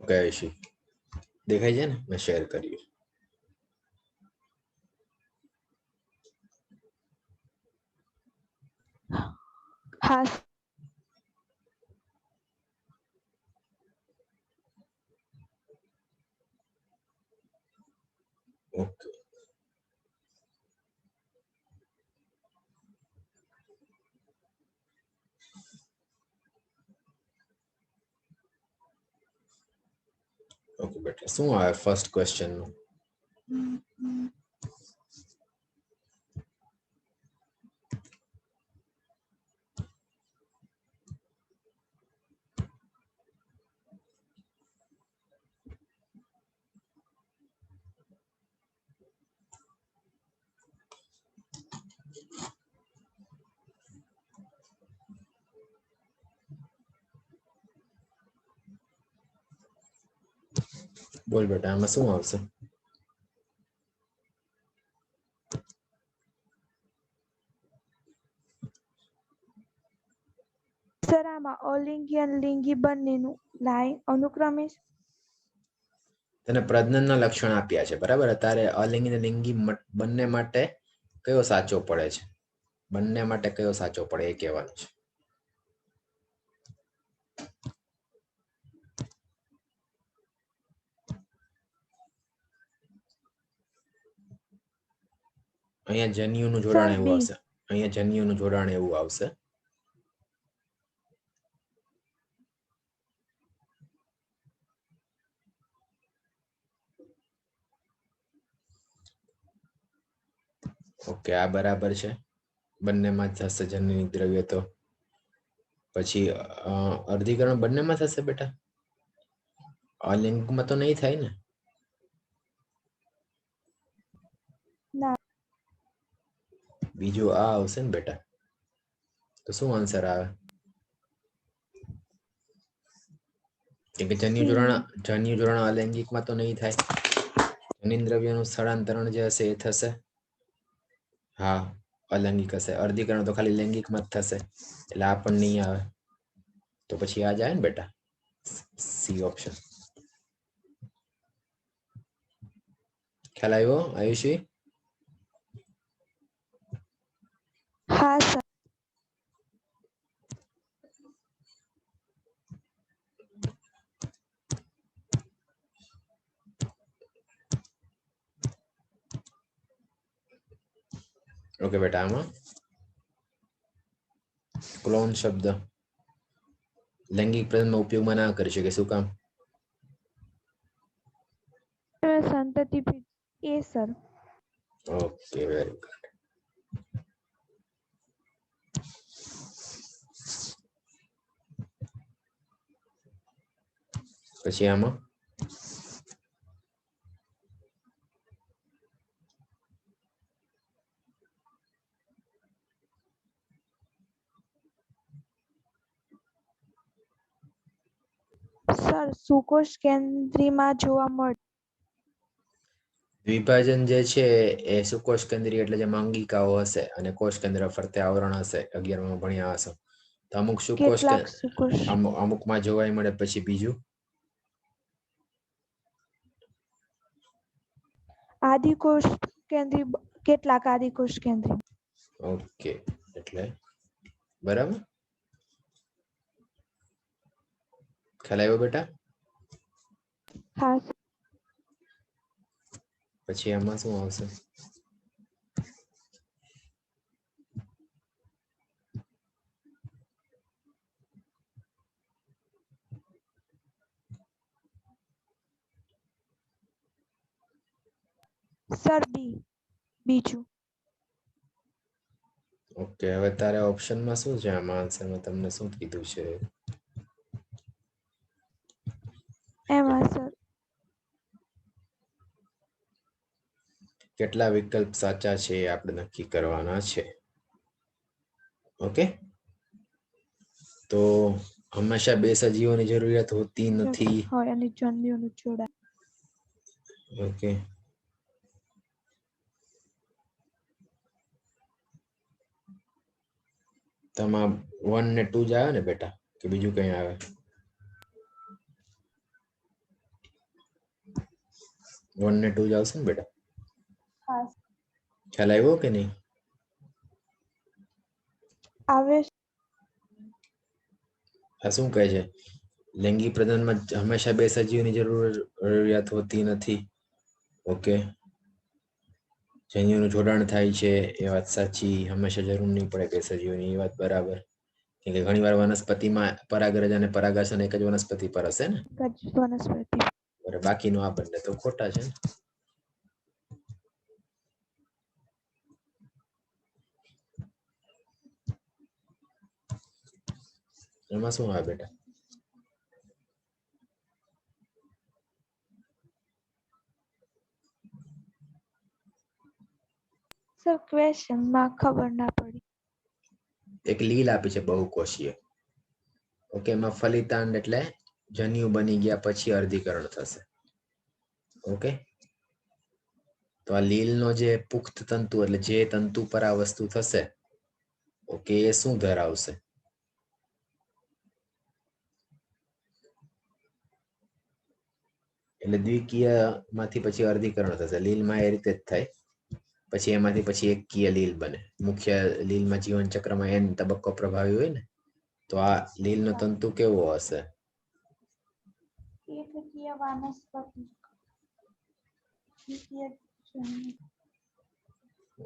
ઓકે આયુષી, દેખાય છે ને? મેં શેર કર્યું. હા. ઓકે. ઓકે બેટા, શું આવે ફર્સ્ટ ક્વેશ્ચન નું? બોલ બેટા, આમાં શું આવશે? સર આમાં અલિંગી અને લિંગી બંનેનું લાઈન અનુક્રમે તને પ્રજનનના લક્ષણ આપ્યા છે, બરાબર? તારે અલિંગી અને લિંગી બંને માટે કયો સાચો પડે છે? બંને માટે કયો સાચો પડે એ કહેવાનું છે. અહીંયા જન્યુનું જોડાણ સર એવું બી. આવશે. અહીંયા જન્યુનું જોડાણ એવું આવશે. ઓકે, આ બરાબર છે. બંનેમાં જ થશે જનની દ્રવ્ય. તો પછી અર્ધીકરણ બંનેમાં થશે બેટા? અલિંગમાં તો નહીં થાય ને? ના. બીજું આ આવશે ને બેટા? તો શું આન્સર આવે? કેમ કે સી. જન્યુ જોડાણ અલૈંગિકમાં તો નહીં થાય. જનીન દ્રવ્યનું સ્થળાંતરણ જે હશે એ થશે. હા, અલૈંગિક હશે. અર્ધીકરણ તો ખાલી લૈંગિકમાં જ થશે, એટલે આ પણ નહીં આવે. તો પછી આ જાય ને બેટા, સી ઓપ્શન. ખ્યાલ આવ્યો આયુષી? હા સર. ઓકે બેટા, આમાં ક્લોન શબ્દ લૈંગિક પ્રજનનમાં ઉપયોગમાં ના કરી શકે. શું કામ? સંતતિ એ સર. Okay, very good. પછી આમાં સર સુકોષ કેન્દ્રીમાં જોવા મળે. દ્વિભાજન જે છે એ સુકોષ કેન્દ્રીય એટલે જેમાં અંગિકાઓ હશે અને કોષ કેન્દ્ર ફરતે આવરણ હશે. 11માં ભણ્યા હશો તો અમુક સુકોષ કેટલાક સુકોષ અમુકમાં જોવાય મળે. પછી બીજું આદિકોષ કેન્દ્રી, કેટલાક આદિકોષ કેન્દ્રી. ઓકે, એટલે બરાબર ખ્યાલ આવ્યો બેટા. હા. પછી આમાં શું આવશે? સર બી, બીજું. ઓકે, હવે તારે ઓપ્શનમાં શું છે? આમાં આન્સરમાં તમને શું કીધું છે? એમાં સર કેટલા વિકલ્પ સાચા છે એ આપણે નક્કી કરવાના છે. ઓકે, તો હંમેશા બે સજીવોની જરૂરિયાત હોતી નથી. હોય અને જન્યુનું જોડાણ. ઓકે, તમામ 1 ને 2 જ આવે ને બેટા, કે બીજું કઈ આવે? 1 ને 2 જ આવશે ને બેટા? હા. ખ્યાલ આવ્યો કે નહીં? આવે. આ શું કહે છે? લિંગી પ્રજનનમાં હંમેશા બે સજીવોની જરૂરિયાત હોતી નથી. ઓકે, જન્યુનું જોડાણ થાય છે એ વાત સાચી. હંમેશા જરૂર નહીં પડે બે સજીવોની, એ વાત બરાબર. કેમ કે ઘણી વાર વનસ્પતિમાં પરાગરજ અને પરાગાશન એક જ વનસ્પતિ પર હશે ને. વનસ્પતિ. બાકીનું આ બંને તો ખોટા છે ને. એમાં શું આવે બેટા? સર ક્વેશ્ચનમાં ખબર ના પડી. એક લીલ આપી છે બહુકોષીય. ઓકે, એમાં ફલિતાંડ એટલે જન્યુ બની ગયા પછી અર્ધીકરણ થશે. ઓકે, તો આ લીલનો જે પુખ્ત તંતુ એટલે જે તંતુ પર આ વસ્તુ થશે, ઓકે, એ શું ધરાવશે? એટલે દ્વિકીય માંથી પછી અર્ધીકરણ થશે. લીલમાં એ રીતે જ થાય. પછી એમાંથી પછી એકકીય લીલ બને. મુખ્ય લીલમાં જીવન ચક્રમાં n તબક્કો પ્રભાવી હોય ને, તો આ લીલનો તંતુ કેવો હશે? એકકીય વાનસ્પતિક. દ્વિકીય જન્યુ.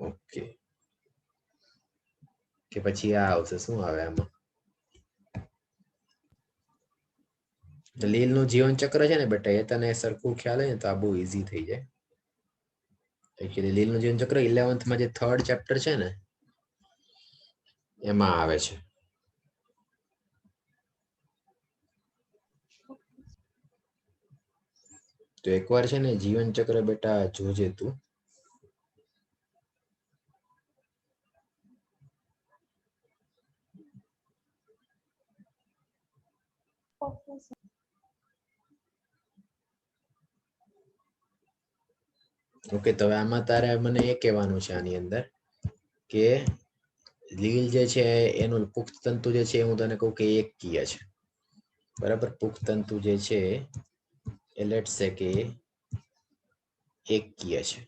ઓકે, કે પછી આ આવશે? શું આવે આમાં? લીલનું જીવન ચક્ર છે ને બેટા, એ તને સરખું ખ્યાલ હોય ને તો આ બહુ ઈઝી થઈ જાય. એકચ્યુઅલી લીલનું જીવન ચક્ર 11th જે 3rd ચેપ્ટર છે ને, એમાં આવે છે. તો એકવાર છે ને જીવન ચક્ર બેટા જોજે તું. Okay sir. ઓકે, તો હવે આમાં તારે મને એ કહેવાનું છે આની અંદર કે લીલ જે છે એનું પુખ્ત તંતુ જે છે, હું તને કહું કે એકકીય છે. બરાબર, પુખ્ત તંતુ જે છે એ લેટ્સ સે કે એકકીય છે.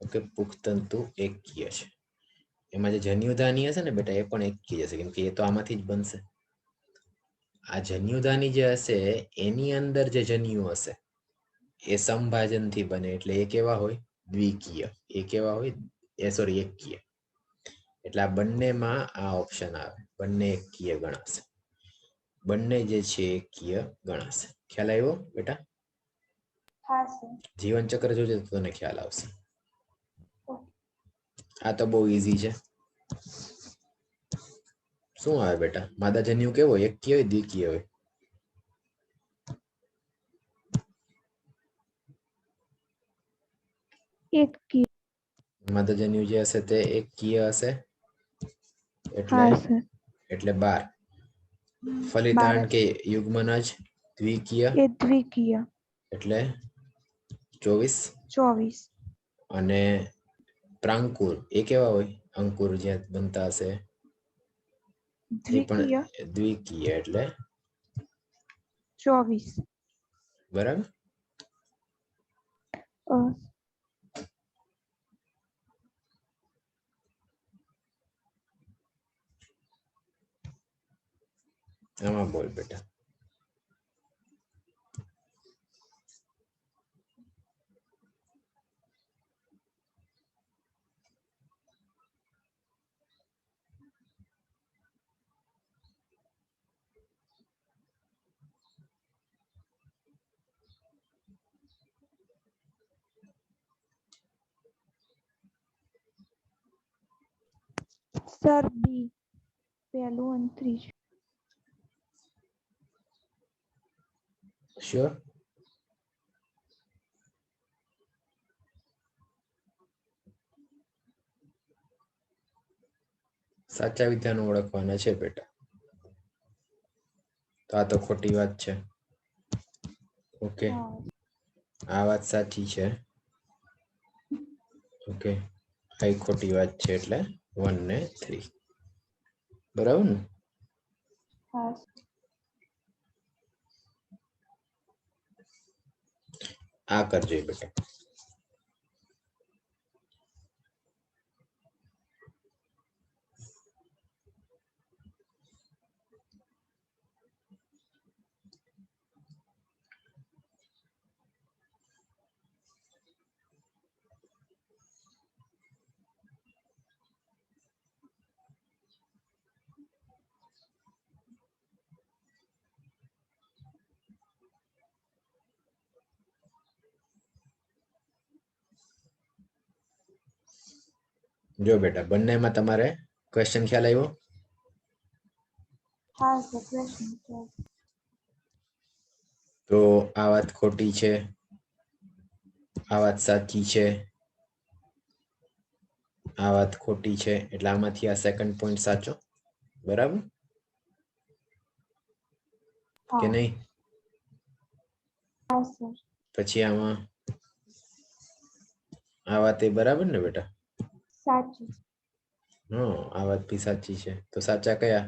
ઓકે, પુખ્ત તંતુ એકકીય છે. એમાં જે જન્યુધાની હશે ને બેટા, એ પણ એકકીય હશે, કેમ કે એ તો આમાંથી જ બનશે. આ જન્યુધાની જે હશે એની અંદર જે જન્યુ હશે એ સમભાજનથી બને, એટલે એ કેવા હોય? દ્વિકીય. એ કેવા હોય? સોરી, એકકીય. એટલે આ બંનેમાં આ ઓપ્શન આવે. બંને એકકીય ગણાશે. બંને જે છે એકકીય ગણાશે. ખ્યાલ આવ્યો બેટા? હા સર. જીવન ચક્ર જોજે તો તને ખ્યાલ આવશે. આ તો બહુ ઈઝી છે. શું આવે બેટા? માદા જન્યુ કેવો હોય? એકકીય હોય દ્વિકીય હોય? એકકીય. માદા જન્યુ જે હશે તે એકકીય હશે. એટલે હા સર. એટલે 12. બાર ફલિતાંડ જ. કે યુગ્મનજ? દ્વિકીય એ દ્વિકીય એટલે 24 24 અને પ્રાંકુર એ કેવા હોય અંકુર જે બનતા હશે એ પણ દ્વિકીય દ્વિકીય એટલે 24 બરાબર આમાં બોલ બેટા સર બી પહેલું અને ત્રીજું શ્યોર સાચા વિધાનો ઓળખવાના છે બેટા તો આ તો ખોટી વાત છે ઓકે આ વાત સાચી છે ઓકે આ ખોટી વાત છે એટલે 1 ને 3 બરાબર ને હા આ કરજો બેટા જો બેટા બંનેમાં તમારે ક્વેશ્ચન ખ્યાલ આવ્યો હા સર પ્રશ્ન તો આ વાત ખોટી છે આ વાત સાચી છે આ વાત ખોટી છે એટલે આમાંથી આ સેકન્ડ પોઈન્ટ સાચો બરાબર કે નહીં હા સર પછી આમાં આ વાત એ બરાબર ને બેટા સાચું આ વાત બી સાચી છે તો સાચા કયા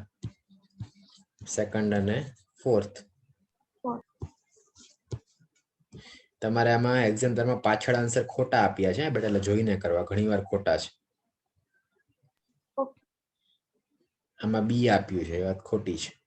સેકન્ડ અને ફોર્થ તમારે આમાં એક્ઝામ્પલમાં પાછળ આન્સર ખોટા આપ્યા છે બેટા એટલે જોઈને કરવા ઘણીવાર ખોટા છે આમાં બી આપ્યું છે એ વાત ખોટી છે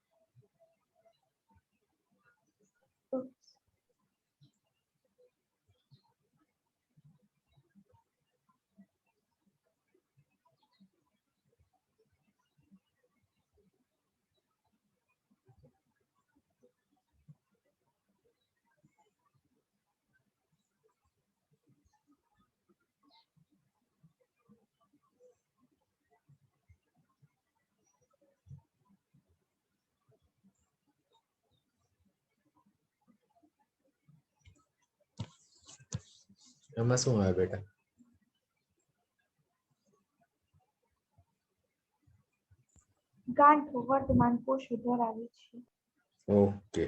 આમાં શું આવે બેટા ગાંઠો વર્તમાન કોષો ધરાવે છે ઓકે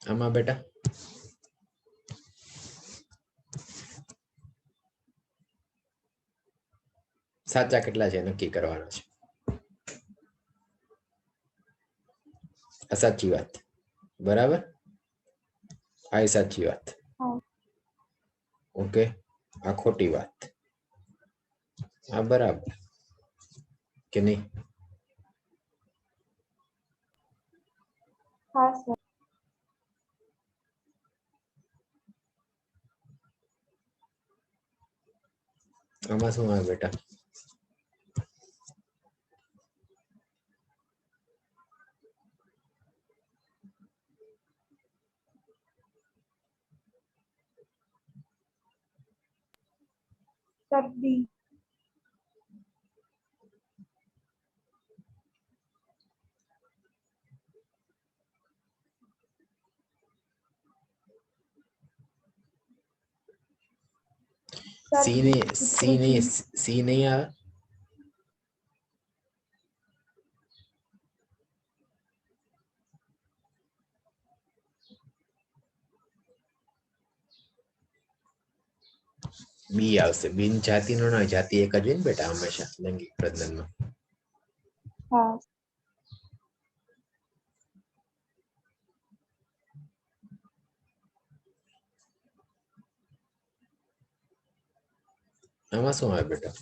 આમાં બેટા સાચા કેટલા છે નક્કી કરવાનો છે આ સાચી વાત બરાબર આ સાચી વાત ઓકે આ ખોટી વાત આ બરાબર કે નહીં હા સર આમાં શું આવે બેટા સર બી સર સી નહીં આવે. બી આવશે. બિન જાતિનો ના, જાતિ એક જ હોય ને બેટા હંમેશા લૈંગિક પ્રજનનમાં. હા આમાં શું આવે બેટા?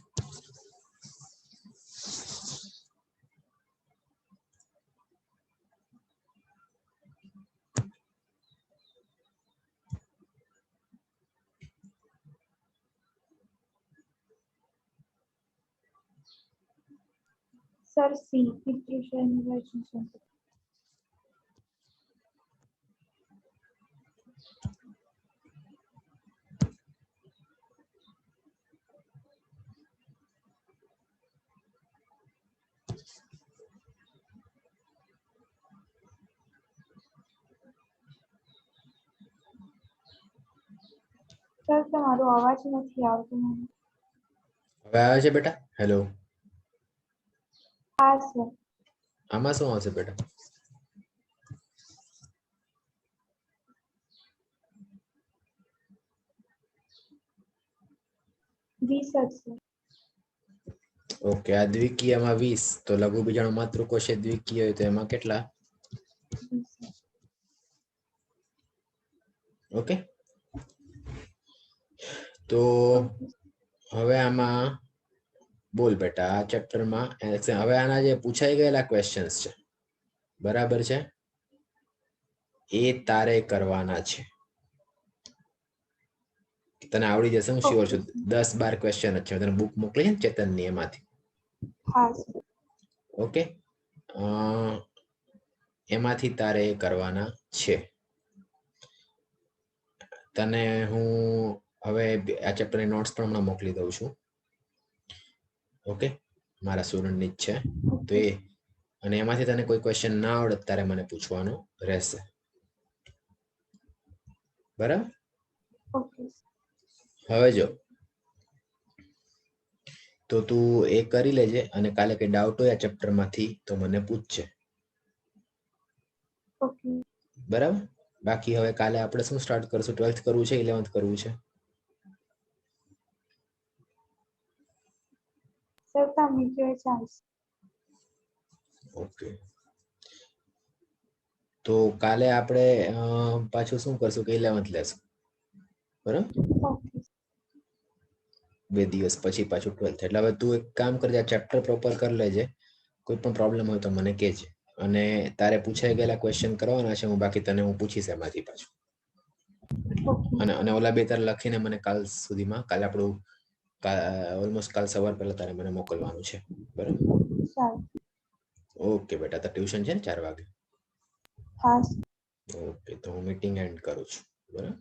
સર સી પિતૃશ્રેણી વૈષ્ણવ સંપત્તિ. સર તમારો અવાજ નથી આવતો મને. હવે આવે છે બેટા? હેલો. હા સર. આમાં શું આવશે બેટા? વીસ જ સર. ઓકે, આ દ્વિકીયમાં 20, તો લઘુ બીજાણુ માતૃકોષે દ્વિકીય હોય તો એમાં કેટલા? 20. ઓકે, તો હવે આમાં બોલ બેટા, આ ચેપ્ટરમાં હવે આના જે પૂછાઈ ગયેલા ક્વેશ્ચન્સ છે, બરાબર છે, એ તારે કરવાના છે. તને આવડી જશે, હું શ્યોર છું. 10-12 ક્વેશ્ચન જ છે. તને બુક મોકલી છે ને ચેતનની, એમાંથી. હા સર. ઓકે, એમાંથી તારે કરવાના છે. તને હું હવે આ ચેપ્ટરની નોટ્સ પણ હમણાં મોકલી દઉં છું. ઓકે, મારા સ્ટુડન્ટની જ છે, તો એ અને એમાંથી તને કોઈ ક્વેશ્ચન ના આવડે તારે મને પૂછવાનું રહેશે, બરાબર? ઓકે. હવે જો, તો તું એ કરી લેજે, અને કાલે કઈ ડાઉટ હોય આ ચેપ્ટર માંથી તો મને પૂછજે, ઓકે. બરાબર? બાકી હવે કાલે આપણે શું સ્ટાર્ટ કરશું? 12th કરવું છે, 11th કરવું છે? સર તમે કહો ચાલશે. ઓકે, તો કાલે આપણે પાછું શું કરશું કે 11th લેશું, બરાબર? ઓકે. 2 દિવસ પછી પાછું 12th. એટલે હવે તું એક કામ કરજે, આ ચેપ્ટર પ્રોપર કરી લેજે. કોઈ પણ પ્રોબ્લેમ હોય તો મને કહેજે, અને તારે પૂછાઈ ગયેલા ક્વેશ્ચન કરવાના છે. હું બાકી તને હું પૂછીશ એમાંથી પાછું, ઓકે. અને ઓલા બે તારે લખીને મને કાલ સુધીમાં, કાલે આપણું ઓલમોસ્ટ કાલ સવાર પહેલા તારે મને મોકલવાનું છે, બરાબર? સારું. ઓકે બેટા, તો ટ્યુશન છે ને 4 વાગે? હા. ઓકે, તો હું મીટિંગ એન્ડ કરું છું, બરાબર?